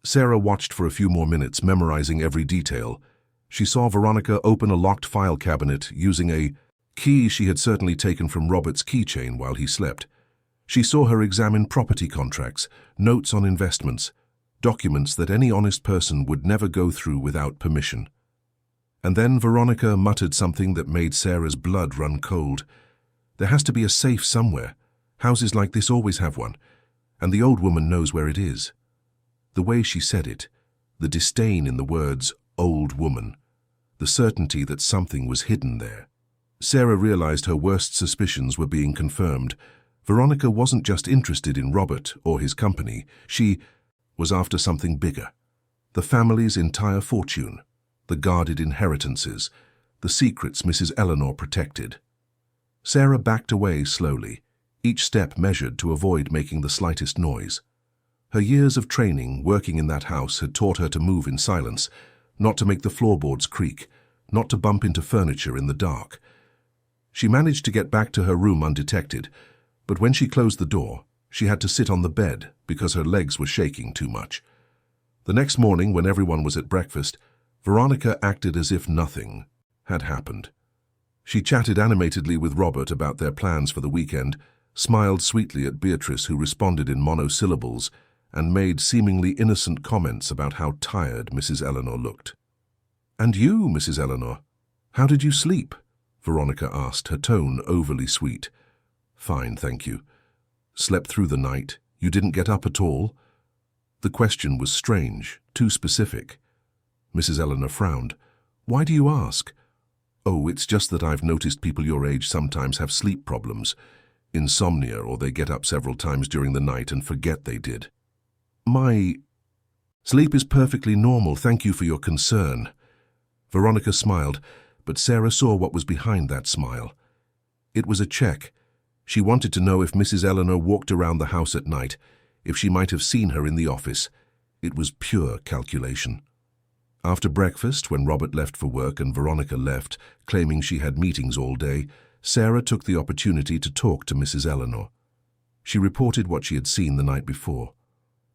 Sarah watched for a few more minutes, memorizing every detail. She saw Veronica open a locked file cabinet using a key she had certainly taken from Robert's keychain while he slept. She saw her examine property contracts, notes on investments, documents that any honest person would never go through without permission. And then Veronica muttered something that made Sarah's blood run cold. There has to be a safe somewhere. Houses like this always have one, and the old woman knows where it is. The way she said it, the disdain in the words, old woman, the certainty that something was hidden there. Sarah realized her worst suspicions were being confirmed. Veronica wasn't just interested in Robert or his company. She was after something bigger. The family's entire fortune, the guarded inheritances, the secrets Mrs. Eleanor protected. Sarah backed away slowly, each step measured to avoid making the slightest noise. Her years of training working in that house had taught her to move in silence, not to make the floorboards creak, not to bump into furniture in the dark. She managed to get back to her room undetected, but when she closed the door, she had to sit on the bed because her legs were shaking too much. The next morning, when everyone was at breakfast, Veronica acted as if nothing had happened. She chatted animatedly with Robert about their plans for the weekend, smiled sweetly at Beatrice, who responded in monosyllables, and made seemingly innocent comments about how tired Mrs. Eleanor looked. "And you, Mrs. Eleanor, how did you sleep?" Veronica asked, her tone overly sweet. "Fine, thank you." "Slept through the night? You didn't get up at all?" The question was strange, too specific. Mrs. Eleanor frowned. "Why do you ask?" "Oh, it's just that I've noticed people your age sometimes have sleep problems, insomnia, or they get up several times during the night and forget they did." "My sleep is perfectly normal, thank you for your concern." Veronica smiled, but Sarah saw what was behind that smile. It was a check. She wanted to know if Mrs. Eleanor walked around the house at night, if she might have seen her in the office. It was pure calculation. After breakfast, when Robert left for work and Veronica left, claiming she had meetings all day, Sarah took the opportunity to talk to Mrs. Eleanor. She reported what she had seen the night before.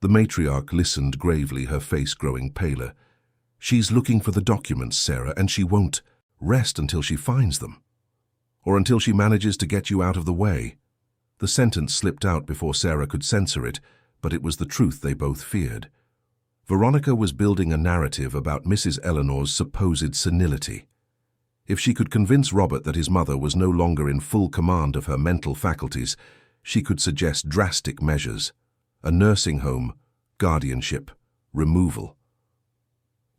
The matriarch listened gravely, her face growing paler. "She's looking for the documents, Sarah, and she won't rest until she finds them. Or until she manages to get you out of the way." The sentence slipped out before Sarah could censor it, but it was the truth they both feared. Veronica was building a narrative about Mrs. Eleanor's supposed senility. If she could convince Robert that his mother was no longer in full command of her mental faculties, she could suggest drastic measures: a nursing home, guardianship, removal.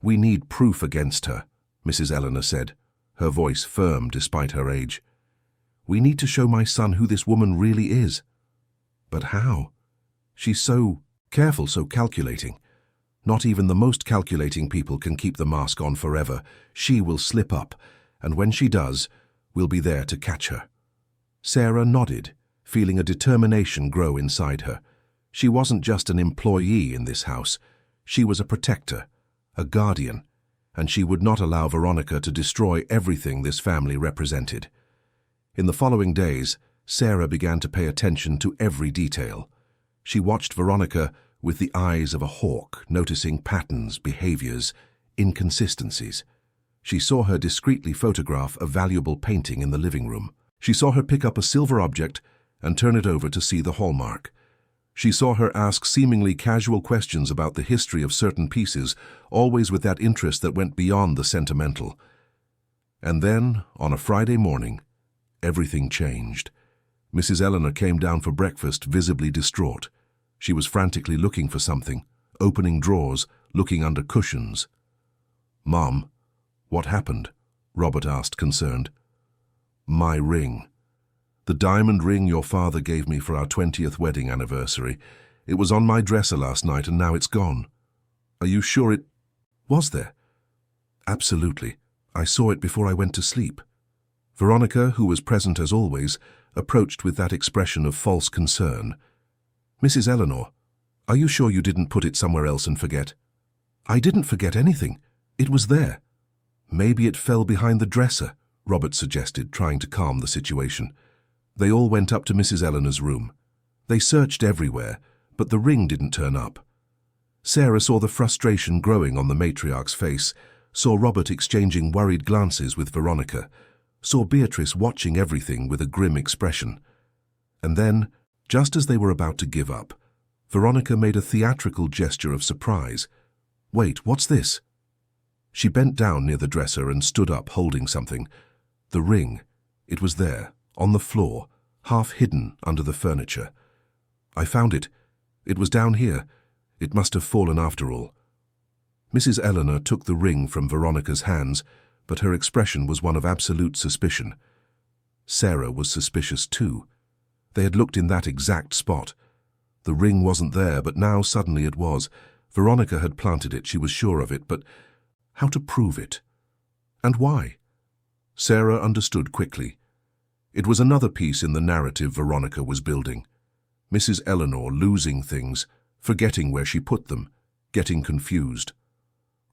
"We need proof against her," Mrs. Eleanor said, her voice firm despite her age. "We need to show my son who this woman really is." "But how? She's so careful, so calculating. Not even the most calculating people can keep the mask on forever. She will slip up, and when she does, we'll be there to catch her." Sarah nodded, feeling a determination grow inside her. She wasn't just an employee in this house. She was a protector, a guardian, and she would not allow Veronica to destroy everything this family represented. In the following days, Sarah began to pay attention to every detail. She watched Veronica with the eyes of a hawk, noticing patterns, behaviors, inconsistencies. She saw her discreetly photograph a valuable painting in the living room. She saw her pick up a silver object and turn it over to see the hallmark. She saw her ask seemingly casual questions about the history of certain pieces, always with that interest that went beyond the sentimental. And then, on a Friday morning, everything changed. Mrs. Eleanor came down for breakfast, visibly distraught. She was frantically looking for something, opening drawers, looking under cushions. "Mom, what happened?" Robert asked, concerned. "My ring. The diamond ring your father gave me for our 20th wedding anniversary. It was on my dresser last night and now it's gone." "Are you sure it was there?" "Absolutely. I saw it before I went to sleep." Veronica, who was present as always, approached with that expression of false concern. "Mrs. Eleanor, are you sure you didn't put it somewhere else and forget?" "I didn't forget anything. It was there." "Maybe it fell behind the dresser," Robert suggested, trying to calm the situation. They all went up to Mrs. Eleanor's room. They searched everywhere, but the ring didn't turn up. Sarah saw the frustration growing on the matriarch's face, saw Robert exchanging worried glances with Veronica, saw Beatrice watching everything with a grim expression. And then, just as they were about to give up, Veronica made a theatrical gesture of surprise. "Wait, what's this?" She bent down near the dresser and stood up, holding something. The ring. It was there, on the floor, half hidden under the furniture. "I found it. It was down here. It must have fallen after all." Mrs. Eleanor took the ring from Veronica's hands, but her expression was one of absolute suspicion. Sarah was suspicious too. They had looked in that exact spot. The ring wasn't there, but now suddenly it was. Veronica had planted it, she was sure of it, but how to prove it? And why? Sarah understood quickly. It was another piece in the narrative Veronica was building. Mrs. Eleanor losing things, forgetting where she put them, getting confused.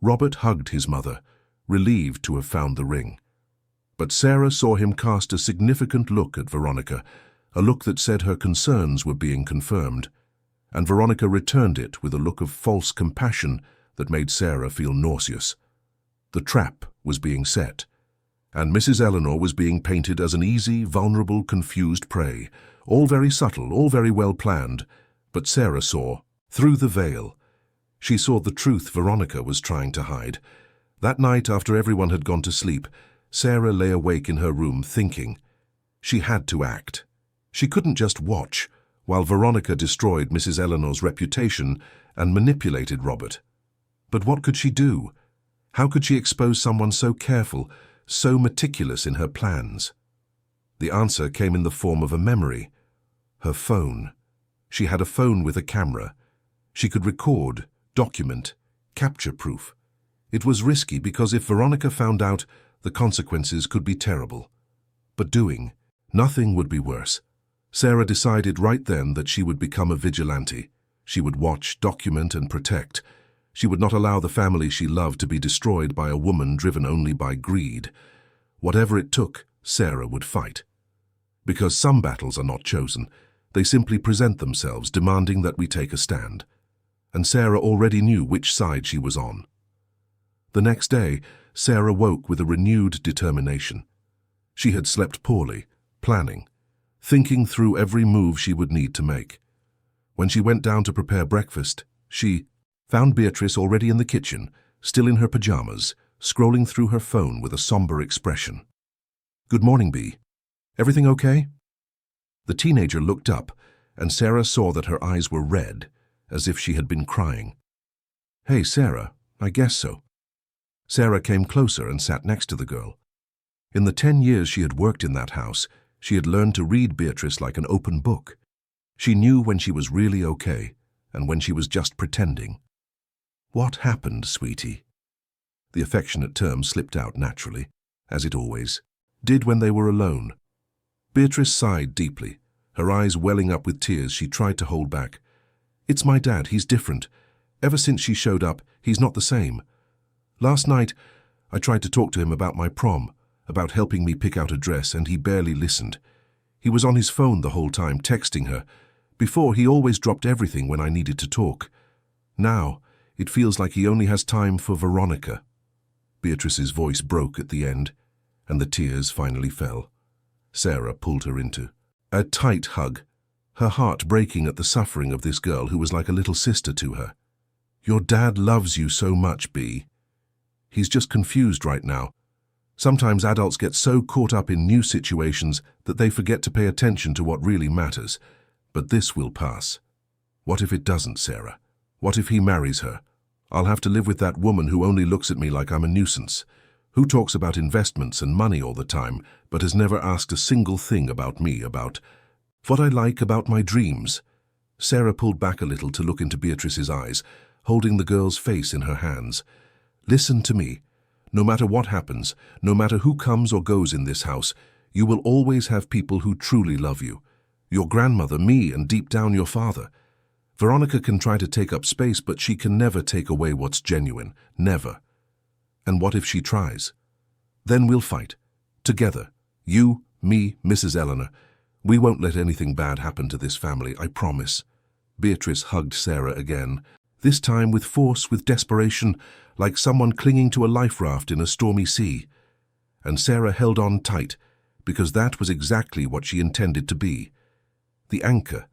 Robert hugged his mother, relieved to have found the ring. But Sarah saw him cast a significant look at Veronica, a look that said her concerns were being confirmed, and Veronica returned it with a look of false compassion that made Sarah feel nauseous. The trap was being set, and Mrs. Eleanor was being painted as an easy, vulnerable, confused prey, all very subtle, all very well planned, but Sarah saw through the veil. She saw the truth Veronica was trying to hide. That night, after everyone had gone to sleep, Sarah lay awake in her room thinking. She had to act. She couldn't just watch, while Veronica destroyed Mrs. Eleanor's reputation and manipulated Robert. But what could she do? How could she expose someone so careful, so meticulous in her plans? The answer came in the form of a memory. Her phone. She had a phone with a camera. She could record, document, capture proof. It was risky because if Veronica found out, the consequences could be terrible. But doing nothing would be worse. Sarah decided right then that she would become a vigilante. She would watch, document, and protect. She would not allow the family she loved to be destroyed by a woman driven only by greed. Whatever it took, Sarah would fight. Because some battles are not chosen. They simply present themselves, demanding that we take a stand. And Sarah already knew which side she was on. The next day, Sarah woke with a renewed determination. She had slept poorly, planning, thinking through every move she would need to make. When she went down to prepare breakfast, she found Beatrice already in the kitchen, still in her pajamas, scrolling through her phone with a somber expression. "Good morning, Bea. Everything okay?" The teenager looked up, and Sarah saw that her eyes were red, as if she had been crying. "Hey, Sarah, I guess so." Sarah came closer and sat next to the girl. In the 10 years she had worked in that house, she had learned to read Beatrice like an open book. She knew when she was really okay, and when she was just pretending. "What happened, sweetie?" The affectionate term slipped out naturally, as it always did when they were alone. Beatrice sighed deeply, her eyes welling up with tears she tried to hold back. "It's my dad, he's different. Ever since she showed up, he's not the same. Last night, I tried to talk to him about my prom, about helping me pick out a dress, and he barely listened. He was on his phone the whole time, texting her. Before, he always dropped everything when I needed to talk. Now, it feels like he only has time for Veronica." Beatrice's voice broke at the end, and the tears finally fell. Sarah pulled her into a tight hug, her heart breaking at the suffering of this girl who was like a little sister to her. "Your dad loves you so much, Bea. He's just confused right now. Sometimes adults get so caught up in new situations that they forget to pay attention to what really matters. But this will pass." "What if it doesn't, Sarah? What if he marries her? I'll have to live with that woman who only looks at me like I'm a nuisance, who talks about investments and money all the time, but has never asked a single thing about me, about what I like, about my dreams." Sarah pulled back a little to look into Beatrice's eyes, holding the girl's face in her hands. "Listen to me. No matter what happens, no matter who comes or goes in this house, you will always have people who truly love you. Your grandmother, me, and deep down your father. Veronica can try to take up space, but she can never take away what's genuine. Never. And what if she tries? Then we'll fight. Together. You, me, Mrs. Eleanor. We won't let anything bad happen to this family, I promise." Beatrice hugged Sarah again, this time with force, with desperation, like someone clinging to a life raft in a stormy sea. And Sarah held on tight, because that was exactly what she intended to be. The anchor,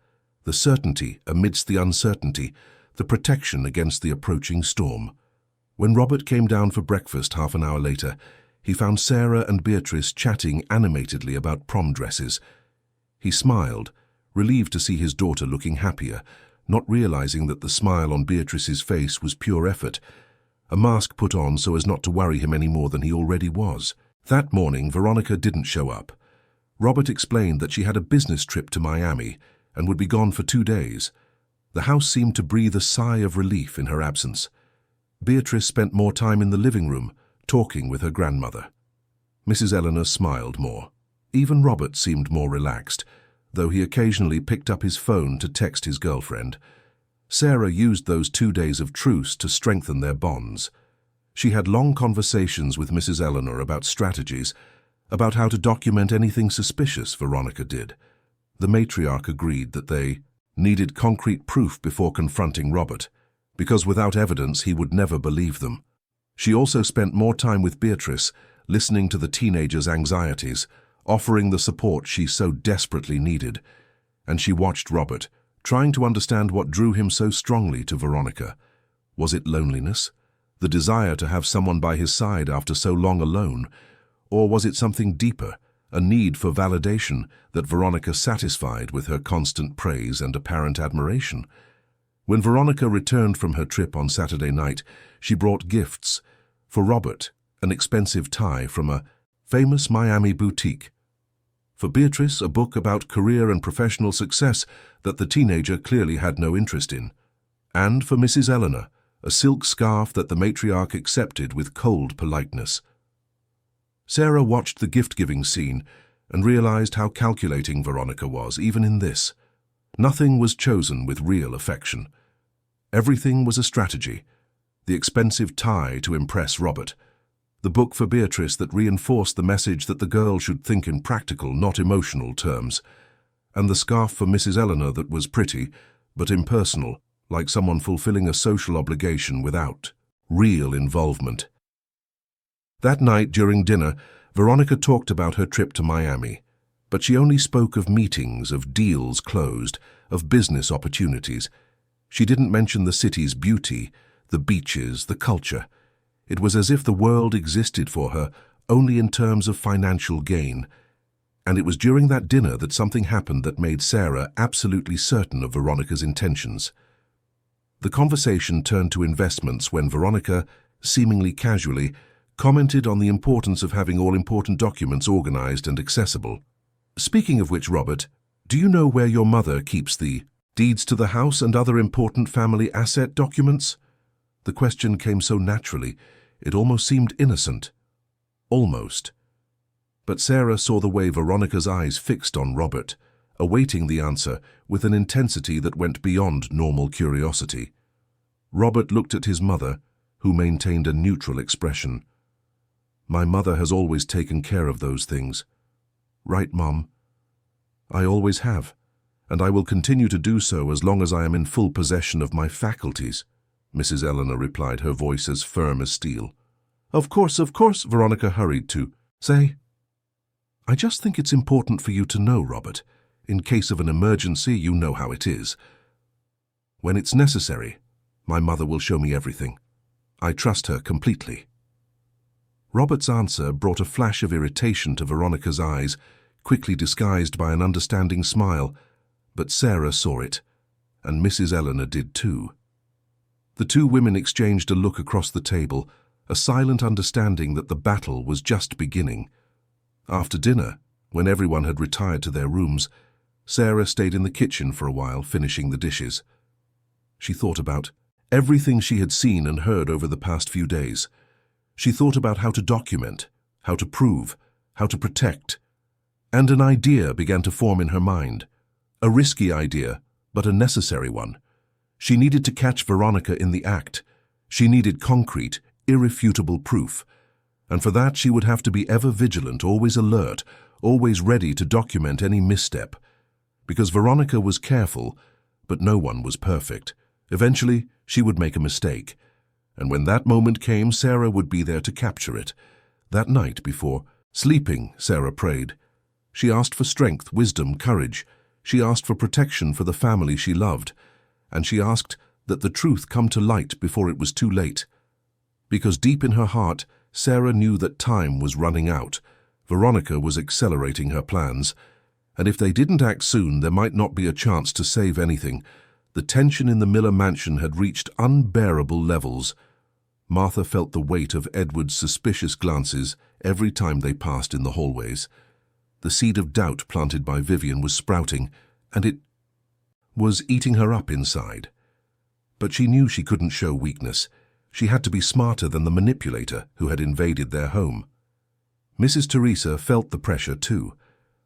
the certainty amidst the uncertainty, the protection against the approaching storm. When Robert came down for breakfast half an hour later, he found Sarah and Beatrice chatting animatedly about prom dresses. He smiled, relieved to see his daughter looking happier, not realizing that the smile on Beatrice's face was pure effort, a mask put on so as not to worry him any more than he already was. That morning, Veronica didn't show up. Robert explained that she had a business trip to Miami and would be gone for 2 days. The house seemed to breathe a sigh of relief in her absence. Beatrice spent more time in the living room, talking with her grandmother. Mrs. Eleanor smiled more. Even Robert seemed more relaxed, though he occasionally picked up his phone to text his girlfriend. Sarah used those 2 days of truce to strengthen their bonds. She had long conversations with Mrs. Eleanor about strategies, about how to document anything suspicious Veronica did. The matriarch agreed that they needed concrete proof before confronting Robert, because without evidence he would never believe them. She also spent more time with Beatrice, listening to the teenager's anxieties, offering the support she so desperately needed. And she watched Robert, trying to understand what drew him so strongly to Veronica. Was it loneliness? The desire to have someone by his side after so long alone? Or was it something deeper, a need for validation that Veronica satisfied with her constant praise and apparent admiration? When Veronica returned from her trip on Saturday night, she brought gifts. For Robert, an expensive tie from a famous Miami boutique. For Beatrice, a book about career and professional success that the teenager clearly had no interest in. And for Mrs. Eleanor, a silk scarf that the matriarch accepted with cold politeness. Sarah watched the gift-giving scene and realized how calculating Veronica was, even in this. Nothing was chosen with real affection. Everything was a strategy. The expensive tie to impress Robert. The book for Beatrice that reinforced the message that the girl should think in practical, not emotional terms. And the scarf for Mrs. Eleanor that was pretty, but impersonal, like someone fulfilling a social obligation without real involvement. That night during dinner, Veronica talked about her trip to Miami, but she only spoke of meetings, of deals closed, of business opportunities. She didn't mention the city's beauty, the beaches, the culture. It was as if the world existed for her only in terms of financial gain. And it was during that dinner that something happened that made Sarah absolutely certain of Veronica's intentions. The conversation turned to investments when Veronica, seemingly casually, commented on the importance of having all-important documents organized and accessible. Speaking of which, Robert, do you know where your mother keeps the deeds to the house and other important family asset documents? The question came so naturally, it almost seemed innocent. Almost. But Sarah saw the way Veronica's eyes fixed on Robert, awaiting the answer with an intensity that went beyond normal curiosity. Robert looked at his mother, who maintained a neutral expression. My mother has always taken care of those things. Right, Mom? I always have, and I will continue to do so as long as I am in full possession of my faculties, Mrs. Eleanor replied, her voice as firm as steel. Of course, Veronica hurried to say. I just think it's important for you to know, Robert. In case of an emergency, you know how it is. When it's necessary, my mother will show me everything. I trust her completely. Robert's answer brought a flash of irritation to Veronica's eyes, quickly disguised by an understanding smile, but Sarah saw it, and Mrs. Eleanor did too. The two women exchanged a look across the table, a silent understanding that the battle was just beginning. After dinner, when everyone had retired to their rooms, Sarah stayed in the kitchen for a while, finishing the dishes. She thought about everything she had seen and heard over the past few days. She thought about how to document, how to prove, how to protect. And an idea began to form in her mind. A risky idea, but a necessary one. She needed to catch Veronica in the act. She needed concrete, irrefutable proof. And for that she would have to be ever vigilant, always alert, always ready to document any misstep. Because Veronica was careful, but no one was perfect. Eventually, she would make a mistake. And when that moment came, Sarah would be there to capture it. That night before sleeping, Sarah prayed. She asked for strength, wisdom, courage. She asked for protection for the family she loved. And she asked that the truth come to light before it was too late. Because deep in her heart, Sarah knew that time was running out. Veronica was accelerating her plans. And if they didn't act soon, there might not be a chance to save anything. The tension in the Miller mansion had reached unbearable levels. Martha felt the weight of Edward's suspicious glances every time they passed in the hallways. The seed of doubt planted by Vivian was sprouting, and it was eating her up inside. But she knew she couldn't show weakness. She had to be smarter than the manipulator who had invaded their home. Mrs. Teresa felt the pressure too.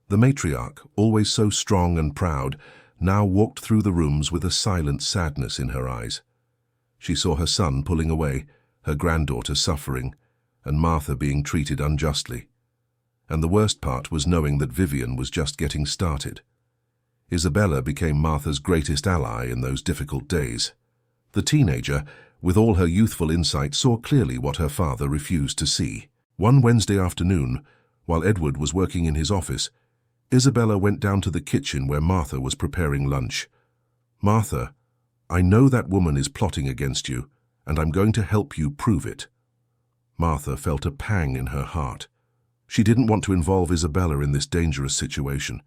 The matriarch, always so strong and proud, now walked through the rooms with a silent sadness in her eyes. She saw her son pulling away, her granddaughter suffering, and Martha being treated unjustly. And the worst part was knowing that Vivian was just getting started. Isabella became Martha's greatest ally in those difficult days. The teenager, with all her youthful insight, saw clearly what her father refused to see. One Wednesday afternoon, while Edward was working in his office, Isabella went down to the kitchen where Martha was preparing lunch. Martha, I know that woman is plotting against you, and I'm going to help you prove it. Martha felt a pang in her heart. She didn't want to involve Isabella in this dangerous situation.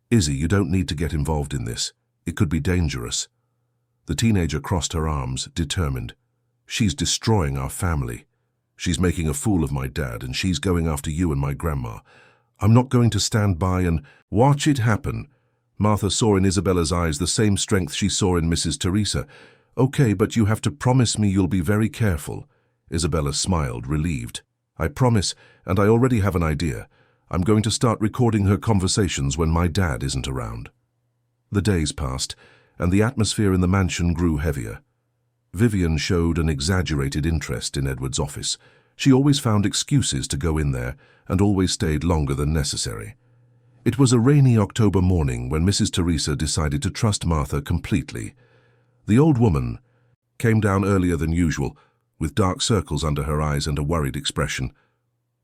Izzy, you don't need to get involved in this. It could be dangerous. The teenager crossed her arms, determined. She's destroying our family. She's making a fool of my dad, and she's going after you and my grandma. I'm not going to stand by and watch it happen. Martha saw in Isabella's eyes the same strength she saw in Mrs. Teresa. Okay, but you have to promise me you'll be very careful. Isabella smiled, relieved. I promise, and I already have an idea. I'm going to start recording her conversations when my dad isn't around. The days passed, and the atmosphere in the mansion grew heavier. Vivian showed an exaggerated interest in Edward's office. She always found excuses to go in there, and always stayed longer than necessary. It was a rainy October morning when Mrs. Teresa decided to trust Martha completely. The old woman came down earlier than usual, with dark circles under her eyes and a worried expression.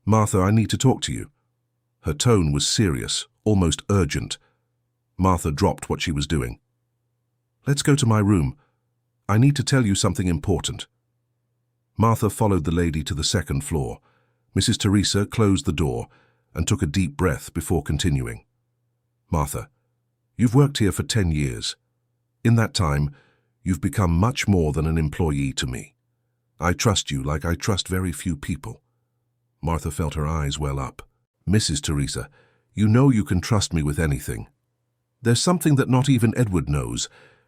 Martha, I need to talk to you. Her tone was serious, almost urgent. Martha dropped what she was doing. Let's go to my room. I need to tell you something important." Martha followed the lady to the second floor. Mrs. Teresa closed the door and took a deep breath before continuing. "Martha, you've worked here for 10 years. In that time, you've become much more than an employee to me. I trust you like I trust very few people." Martha felt her eyes well up. "Mrs. Teresa, you know you can trust me with anything. There's something that not even Edward knows.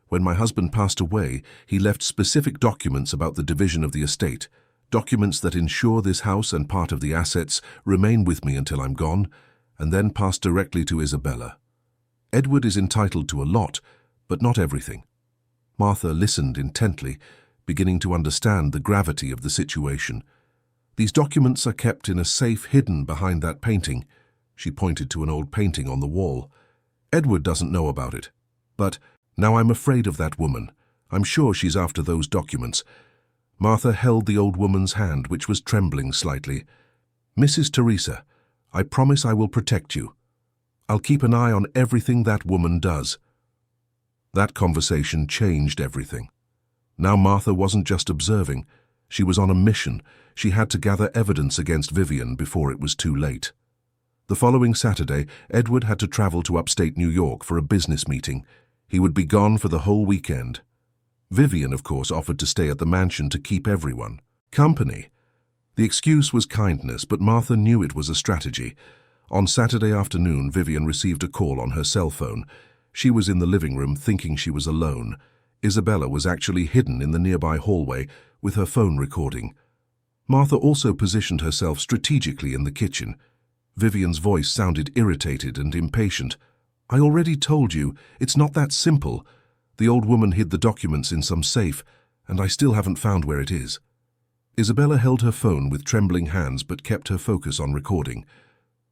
When my husband passed away, he left specific documents about the division of the estate, documents that ensure this house and part of the assets remain with me until I'm gone, and then pass directly to Isabella. Edward is entitled to a lot, but not everything." Martha listened intently, beginning to understand the gravity of the situation. "These documents are kept in a safe hidden behind that painting." She pointed to an old painting on the wall. "Edward doesn't know about it. But now I'm afraid of that woman. I'm sure she's after those documents." Martha held the old woman's hand, which was trembling slightly. "Mrs. Teresa, I promise I will protect you. I'll keep an eye on everything that woman does." That conversation changed everything. Now Martha wasn't just observing. She was on a mission. She had to gather evidence against Vivian before it was too late. The following Saturday, Edward had to travel to upstate New York for a business meeting. He would be gone for the whole weekend. Vivian, of course, offered to stay at the mansion to keep everyone company. The excuse was kindness, but Martha knew it was a strategy. On Saturday afternoon, Vivian received a call on her cell phone. She was in the living room thinking she was alone. Isabella was actually hidden in the nearby hallway with her phone recording. Martha also positioned herself strategically in the kitchen. Vivian's voice sounded irritated and impatient. "I already told you, it's not that simple. The old woman hid the documents in some safe, and I still haven't found where it is." Isabella held her phone with trembling hands but kept her focus on recording.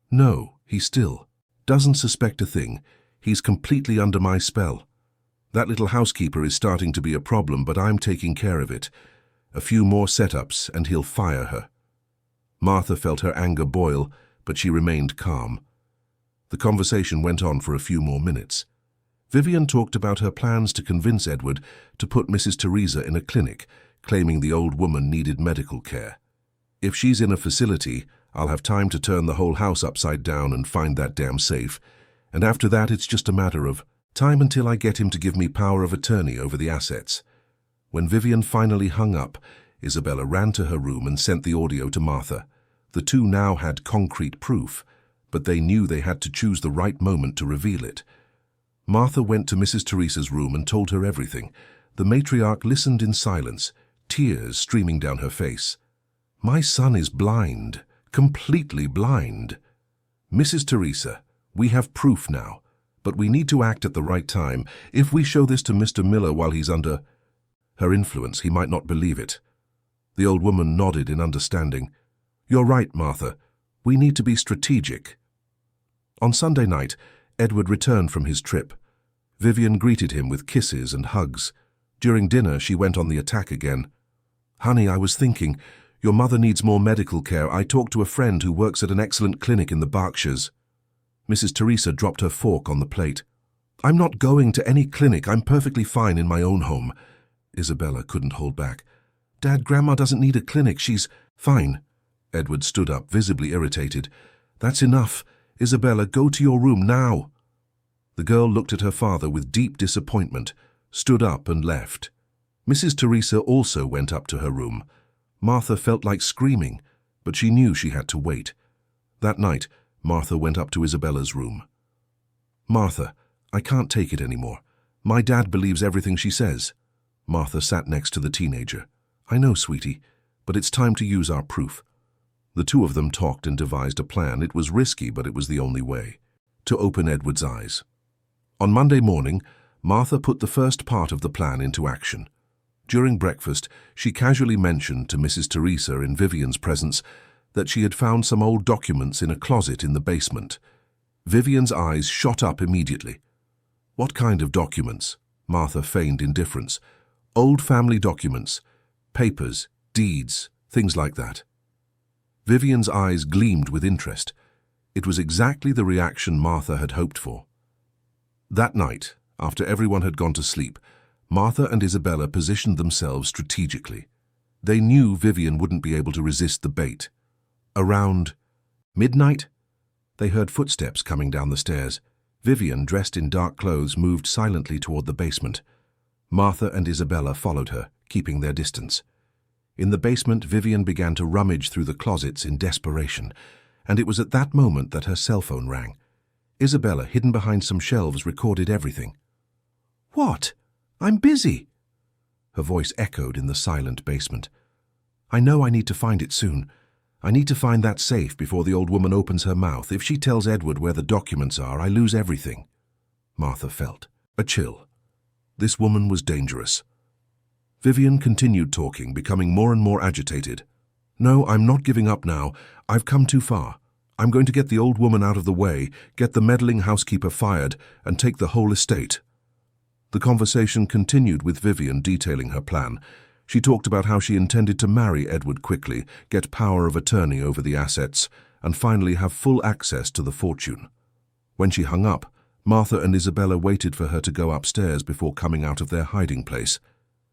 "No, he still doesn't suspect a thing. He's completely under my spell. That little housekeeper is starting to be a problem, but I'm taking care of it. A few more setups and he'll fire her." Martha felt her anger boil, but she remained calm. The conversation went on for a few more minutes. Vivian talked about her plans to convince Edward to put Mrs. Teresa in a clinic, claiming the old woman needed medical care. "If she's in a facility, I'll have time to turn the whole house upside down and find that damn safe. And after that, it's just a matter of time until I get him to give me power of attorney over the assets." When Vivian finally hung up, Isabella ran to her room and sent the audio to Martha. The two now had concrete proof, but they knew they had to choose the right moment to reveal it. Martha went to Mrs. Teresa's room and told her everything. The matriarch listened in silence, tears streaming down her face. "My son is blind, completely blind. Mrs. Teresa, we have proof now, but we need to act at the right time. If we show this to Mr. Miller while he's under her influence, he might not believe it." The old woman nodded in understanding. "You're right, Martha. We need to be strategic." On Sunday night, Edward returned from his trip. Vivian greeted him with kisses and hugs. During dinner, she went on the attack again. "Honey, I was thinking, your mother needs more medical care. I talked to a friend who works at an excellent clinic in the Berkshires." Mrs. Teresa dropped her fork on the plate. "I'm not going to any clinic. I'm perfectly fine in my own home." Isabella couldn't hold back. "Dad, Grandma doesn't need a clinic. She's fine." Edward stood up, visibly irritated. "That's enough. Isabella, go to your room now." The girl looked at her father with deep disappointment, stood up and left. Mrs. Teresa also went up to her room. Martha felt like screaming, but she knew she had to wait. That night, Martha went up to Isabella's room. "Martha, I can't take it anymore. My dad believes everything she says." Martha sat next to the teenager. "I know, sweetie, but it's time to use our proof." The two of them talked and devised a plan. It was risky, but it was the only way to open Edward's eyes. On Monday morning, Martha put the first part of the plan into action. During breakfast, she casually mentioned to Mrs. Teresa in Vivian's presence that she had found some old documents in a closet in the basement. Vivian's eyes shot up immediately. "What kind of documents?" Martha feigned indifference. "Old family documents, papers, deeds, things like that." Vivian's eyes gleamed with interest. It was exactly the reaction Martha had hoped for. That night, after everyone had gone to sleep, Martha and Isabella positioned themselves strategically. They knew Vivian wouldn't be able to resist the bait. Around midnight, they heard footsteps coming down the stairs. Vivian, dressed in dark clothes, moved silently toward the basement. Martha and Isabella followed her, keeping their distance. In the basement, Vivian began to rummage through the closets in desperation, and it was at that moment that her cell phone rang. Isabella, hidden behind some shelves, recorded everything. "What? I'm busy," her voice echoed in the silent basement. "I know I need to find it soon. I need to find that safe before the old woman opens her mouth. If she tells Edward where the documents are, I lose everything." Martha felt a chill. This woman was dangerous. Vivian continued talking, becoming more and more agitated. "No, I'm not giving up now. I've come too far. I'm going to get the old woman out of the way, get the meddling housekeeper fired, and take the whole estate." The conversation continued with Vivian detailing her plan. She talked about how she intended to marry Edward quickly, get power of attorney over the assets, and finally have full access to the fortune. When she hung up, Martha and Isabella waited for her to go upstairs before coming out of their hiding place.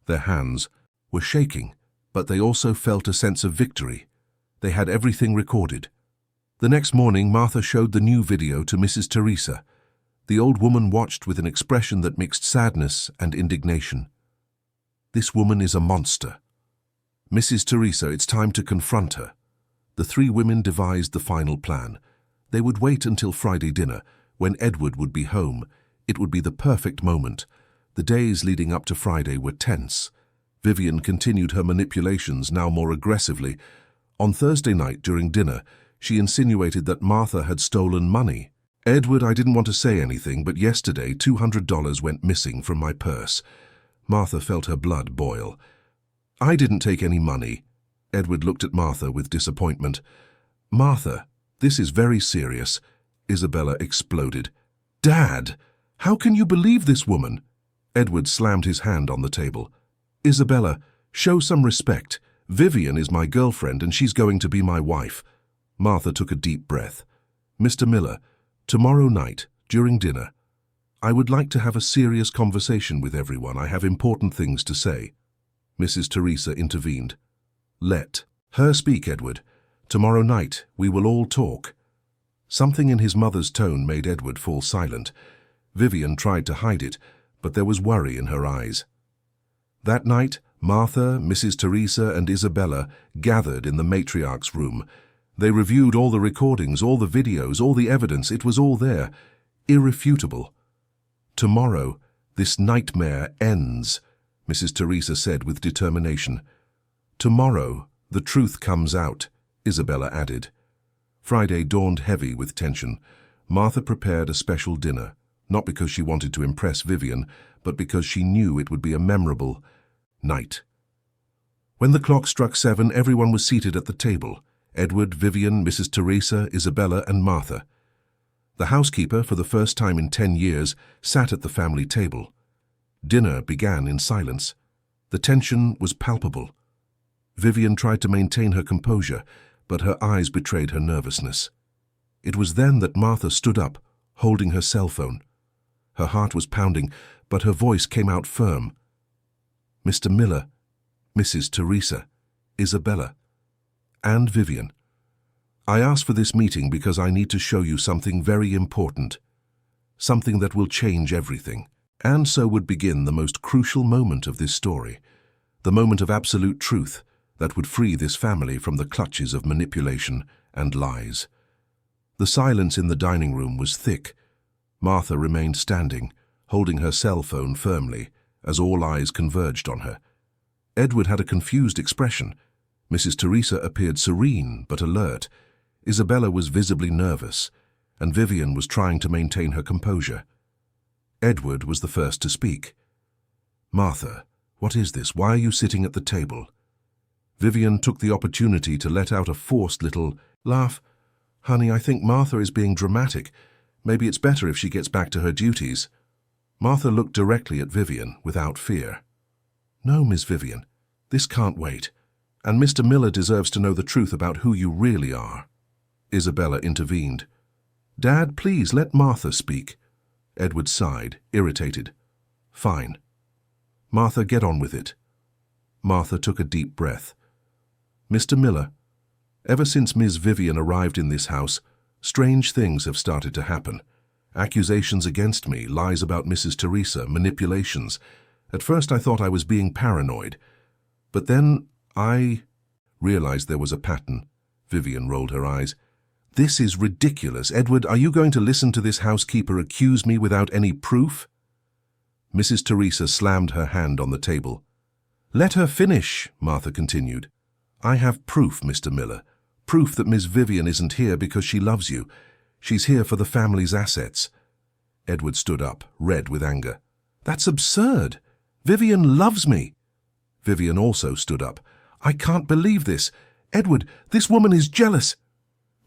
Their hands were shaking, but they also felt a sense of victory. They had everything recorded. The next morning, Martha showed the new video to Mrs. Teresa. The old woman watched with an expression that mixed sadness and indignation. "This woman is a monster. Mrs. Teresa, it's time to confront her." The three women devised the final plan. They would wait until Friday dinner, when Edward would be home. It would be the perfect moment. The days leading up to Friday were tense. Vivian continued her manipulations, now more aggressively. On Thursday night during dinner, she insinuated that Martha had stolen money. "Edward, I didn't want to say anything, but yesterday $200 went missing from my purse." Martha felt her blood boil. "I didn't take any money." Edward looked at Martha with disappointment. "Martha, this is very serious." Isabella exploded. "Dad, how can you believe this woman?" Edward slammed his hand on the table. "Isabella, show some respect. Vivian is my girlfriend and she's going to be my wife." Martha took a deep breath. "Mr. Miller, tomorrow night, during dinner, I would like to have a serious conversation with everyone. I have important things to say." Mrs. Teresa intervened. "Let her speak, Edward. Tomorrow night, we will all talk." Something in his mother's tone made Edward fall silent. Vivian tried to hide it, but there was worry in her eyes. That night, Martha, Mrs. Teresa, and Isabella gathered in the matriarch's room. They reviewed all the recordings, all the videos, all the evidence. It was all there, irrefutable. "Tomorrow, this nightmare ends," Mrs. Teresa said with determination. "Tomorrow, the truth comes out," Isabella added. Friday dawned heavy with tension. Martha prepared a special dinner, not because she wanted to impress Vivian, but because she knew it would be a memorable night. When the clock struck 7, everyone was seated at the table. Edward, Vivian, Mrs. Teresa, Isabella, and Martha. The housekeeper, for the first time in 10 years, sat at the family table. Dinner began in silence. The tension was palpable. Vivian tried to maintain her composure, but her eyes betrayed her nervousness. It was then that Martha stood up, holding her cell phone. Her heart was pounding, but her voice came out firm. "Mr. Miller, Mrs. Teresa, Isabella, and Vivian, I asked for this meeting because I need to show you something very important, something that will change everything." And so would begin the most crucial moment of this story, the moment of absolute truth that would free this family from the clutches of manipulation and lies. The silence in the dining room was thick. Martha remained standing, holding her cell phone firmly, as all eyes converged on her. Edward had a confused expression. Mrs. Teresa appeared serene but alert. Isabella was visibly nervous, and Vivian was trying to maintain her composure. Edward was the first to speak. "Martha, what is this? Why are you sitting at the table?" Vivian took the opportunity to let out a forced little laugh. "Honey, I think Martha is being dramatic. Maybe it's better if she gets back to her duties." Martha looked directly at Vivian without fear. "No, Miss Vivian, this can't wait. And Mr. Miller deserves to know the truth about who you really are." Isabella intervened. "Dad, please let Martha speak." Edward sighed, irritated. "Fine." Martha, get on with it." Martha took a deep breath. "Mr. Miller, ever since Ms. Vivian arrived in this house, strange things have started to happen. Accusations against me, lies about Mrs. Teresa, manipulations. At first I thought I was being paranoid. But then I realized there was a pattern." Vivian rolled her eyes. "This is ridiculous. Edward, are you going to listen to this housekeeper accuse me without any proof?" Mrs. Teresa slammed her hand on the table. "Let her finish," Martha continued. "I have proof, Mr. Miller. Proof that Miss Vivian isn't here because she loves you. She's here for the family's assets." Edward stood up, red with anger. "That's absurd. Vivian loves me." Vivian also stood up. "I can't believe this. Edward, this woman is jealous."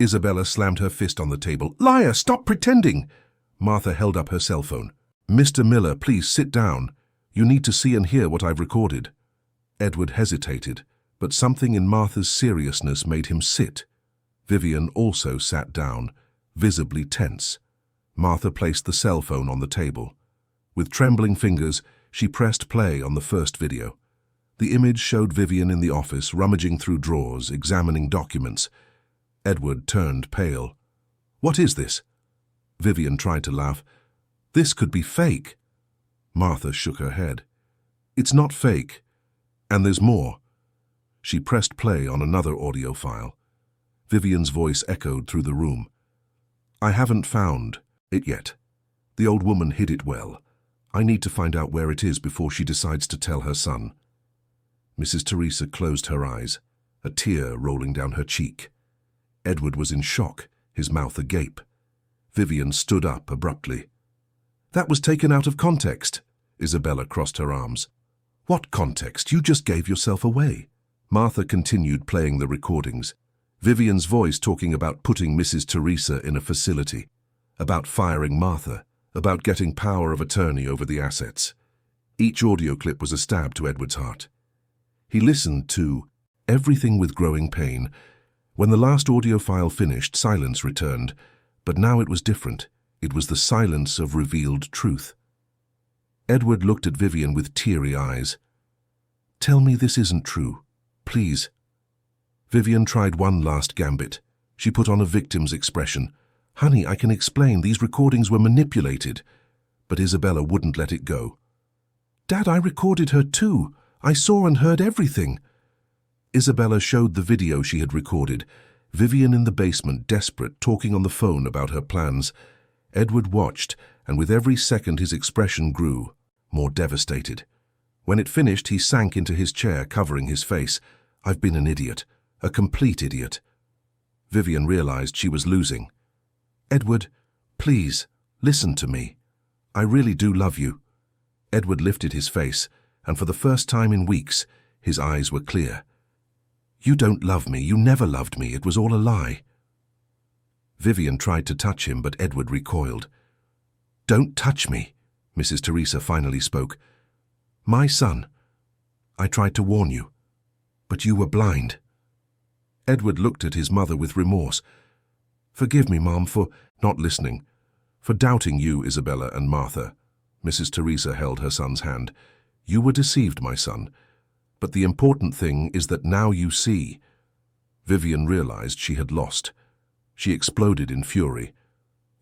Isabella slammed her fist on the table. "Liar, stop pretending." Martha held up her cell phone. "Mr. Miller, please sit down. You need to see and hear what I've recorded." Edward hesitated, but something in Martha's seriousness made him sit. Vivian also sat down, visibly tense. Martha placed the cell phone on the table. With trembling fingers, she pressed play on the first video. The image showed Vivian in the office, rummaging through drawers, examining documents. Edward turned pale. "What is this?" Vivian tried to laugh. "This could be fake." Martha shook her head. "It's not fake. And there's more." She pressed play on another audio file. Vivian's voice echoed through the room. "I haven't found it yet. The old woman hid it well. I need to find out where it is before she decides to tell her son." Mrs. Teresa closed her eyes, a tear rolling down her cheek. Edward was in shock, his mouth agape. Vivian stood up abruptly. "That was taken out of context." Isabella crossed her arms. "What context? You just gave yourself away." Martha continued playing the recordings. Vivian's voice talking about putting Mrs. Teresa in a facility, about firing Martha, about getting power of attorney over the assets. Each audio clip was a stab to Edward's heart. He listened to everything with growing pain. When the last audio file finished, silence returned, but now it was different. It was the silence of revealed truth. Edward looked at Vivian with teary eyes. "Tell me this isn't true, please." Vivian tried one last gambit. She put on a victim's expression. "Honey, I can explain. These recordings were manipulated." But Isabella wouldn't let it go. "Dad, I recorded her too. I saw and heard everything." Isabella showed the video she had recorded. Vivian in the basement, desperate, talking on the phone about her plans. Edward watched, and with every second his expression grew, more devastated. When it finished, he sank into his chair, covering his face. "I've been an idiot, a complete idiot." Vivian realized she was losing. "Edward, please, listen to me. I really do love you." Edward lifted his face, and for the first time in weeks, his eyes were clear. "You don't love me. You never loved me. It was all a lie." Vivian tried to touch him, but Edward recoiled. "Don't touch me," Mrs. Teresa finally spoke. "My son, I tried to warn you, but you were blind." Edward looked at his mother with remorse. "Forgive me, Mom, for not listening, for doubting you, Isabella and Martha." Mrs. Teresa held her son's hand. "You were deceived, my son. But the important thing is that now you see." Vivian realized she had lost. She exploded in fury.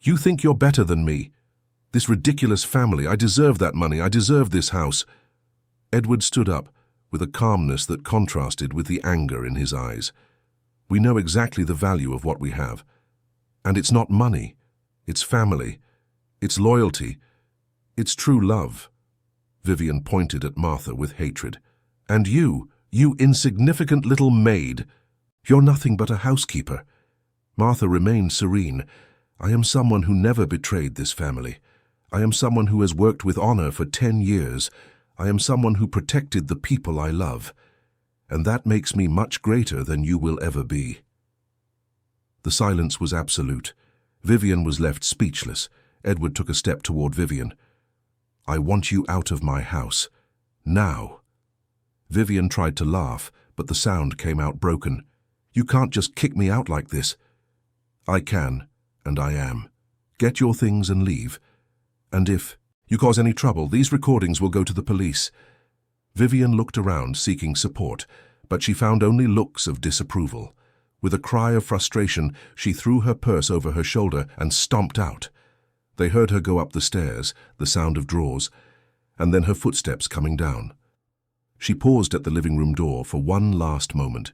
"You think you're better than me? This ridiculous family, I deserve that money, I deserve this house." Edward stood up, with a calmness that contrasted with the anger in his eyes. "We know exactly the value of what we have. And it's not money, it's family, it's loyalty, it's true love." Vivian pointed at Martha with hatred. "And you insignificant little maid, you're nothing but a housekeeper." Martha remained serene. "I am someone who never betrayed this family. I am someone who has worked with honor for 10 years. I am someone who protected the people I love. And that makes me much greater than you will ever be." The silence was absolute. Vivian was left speechless. Edward took a step toward Vivian. "I want you out of my house. Now." Vivian tried to laugh, but the sound came out broken. "You can't just kick me out like this." "I can, and I am. Get your things and leave. And if you cause any trouble, these recordings will go to the police." Vivian looked around, seeking support, but she found only looks of disapproval. With a cry of frustration, she threw her purse over her shoulder and stomped out. They heard her go up the stairs, the sound of drawers, and then her footsteps coming down. She paused at the living room door for one last moment.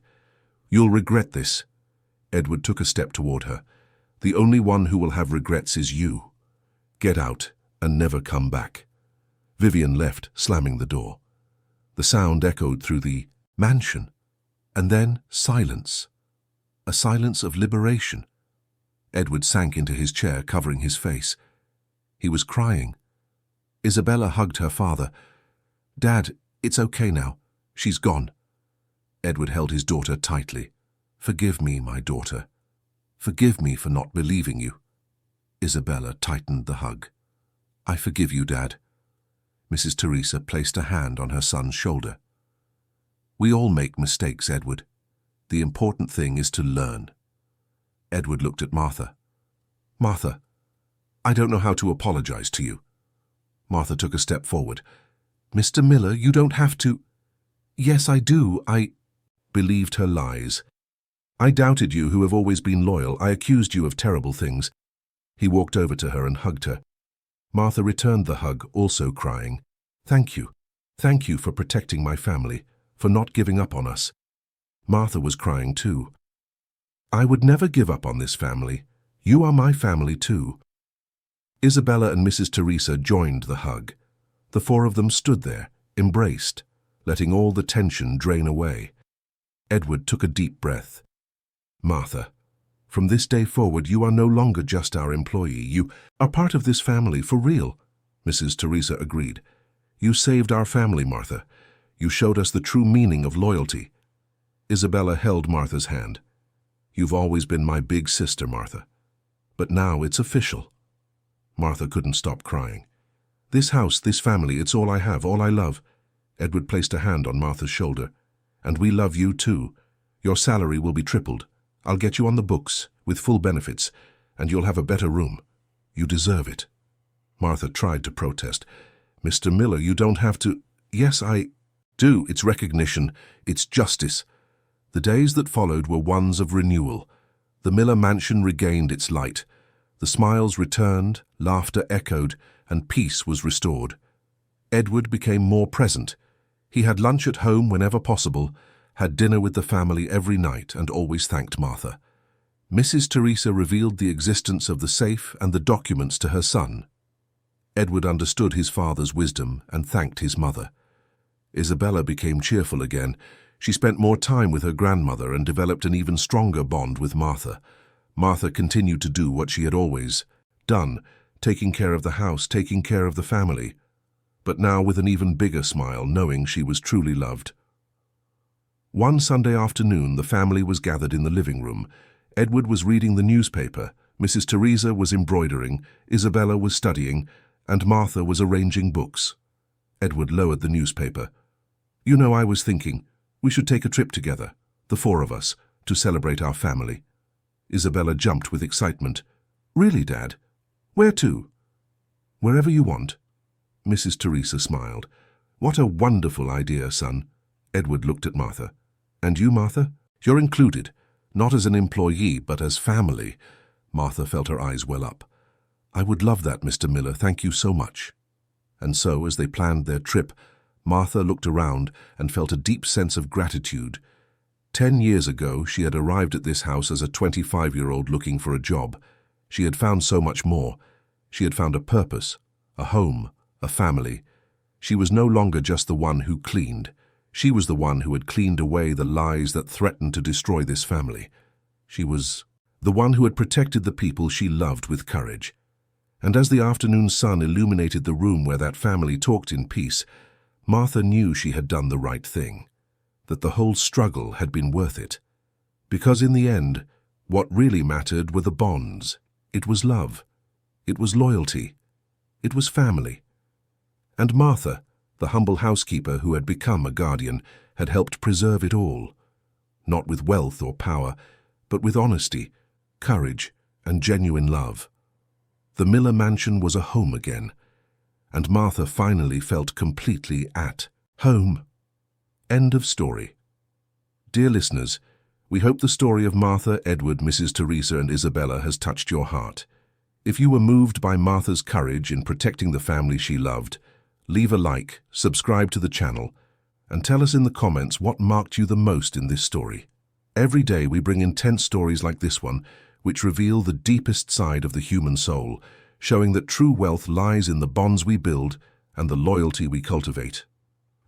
"You'll regret this." Edward took a step toward her. "The only one who will have regrets is you. Get out and never come back." Vivian left, slamming the door. The sound echoed through the mansion, and then silence. A silence of liberation. Edward sank into his chair, covering his face. He was crying. Isabella hugged her father. "Dad, it's okay now. She's gone." Edward held his daughter tightly. "Forgive me, my daughter. Forgive me for not believing you." Isabella tightened the hug. "I forgive you, Dad." Mrs. Teresa placed a hand on her son's shoulder. "We all make mistakes, Edward. The important thing is to learn." Edward looked at Martha. "Martha, I don't know how to apologize to you." Martha took a step forward. "Mr. Miller, you don't have to." "Yes, I do. I believed her lies. I doubted you who have always been loyal. I accused you of terrible things." He walked over to her and hugged her. Martha returned the hug, also crying. "Thank you. Thank you for protecting my family, for not giving up on us." Martha was crying too. "I would never give up on this family. You are my family too." Isabella and Mrs. Teresa joined the hug. The four of them stood there, embraced, letting all the tension drain away. Edward took a deep breath. "Martha, from this day forward you are no longer just our employee. You are part of this family for real." Mrs. Teresa agreed. "You saved our family, Martha. You showed us the true meaning of loyalty." Isabella held Martha's hand. "You've always been my big sister, Martha. But now it's official." Martha couldn't stop crying. "This house, this family, it's all I have, all I love." Edward placed a hand on Martha's shoulder. "And we love you too. Your salary will be tripled. I'll get you on the books, with full benefits, and you'll have a better room. You deserve it." Martha tried to protest. "Mr. Miller, you don't have to." "Yes, I do. It's recognition. It's justice." The days that followed were ones of renewal. The Miller mansion regained its light. The smiles returned, laughter echoed, and peace was restored. Edward became more present. He had lunch at home whenever possible, had dinner with the family every night, and always thanked Martha. Mrs. Teresa revealed the existence of the safe and the documents to her son. Edward understood his father's wisdom and thanked his mother. Isabella became cheerful again. She spent more time with her grandmother and developed an even stronger bond with Martha. Martha continued to do what she had always done, taking care of the house, taking care of the family, but now with an even bigger smile, knowing she was truly loved. One Sunday afternoon, the family was gathered in the living room. Edward was reading the newspaper, Mrs. Teresa was embroidering, Isabella was studying, and Martha was arranging books. Edward lowered the newspaper. "You know, I was thinking, we should take a trip together, the four of us, to celebrate our family." Isabella jumped with excitement. "Really, Dad? Where to?" "Wherever you want." Mrs. Teresa smiled. "What a wonderful idea, son." Edward looked at Martha. "And you, Martha? You're included, not as an employee, but as family." Martha felt her eyes well up. "I would love that, Mr. Miller. Thank you so much." And so, as they planned their trip, Martha looked around and felt a deep sense of gratitude. 10 years ago, she had arrived at this house as a 25-year-old looking for a job. She had found so much more. She had found a purpose, a home, a family. She was no longer just the one who cleaned. She was the one who had cleaned away the lies that threatened to destroy this family. She was the one who had protected the people she loved with courage. And as the afternoon sun illuminated the room where that family talked in peace, Martha knew she had done the right thing, that the whole struggle had been worth it. Because in the end, what really mattered were the bonds. It was love. It was loyalty. It was family. And Martha, the humble housekeeper who had become a guardian, had helped preserve it all. Not with wealth or power, but with honesty, courage, and genuine love. The Miller mansion was a home again, and Martha finally felt completely at Home. End of story. Dear listeners, we hope the story of Martha, Edward, Mrs. Teresa, and Isabella has touched your heart. If you were moved by Martha's courage in protecting the family she loved, leave a like, subscribe to the channel, and tell us in the comments what marked you the most in this story. Every day we bring intense stories like this one, which reveal the deepest side of the human soul, showing that true wealth lies in the bonds we build and the loyalty we cultivate.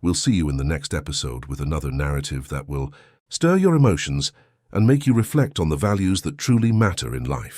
We'll see you in the next episode with another narrative that will stir your emotions and make you reflect on the values that truly matter in life.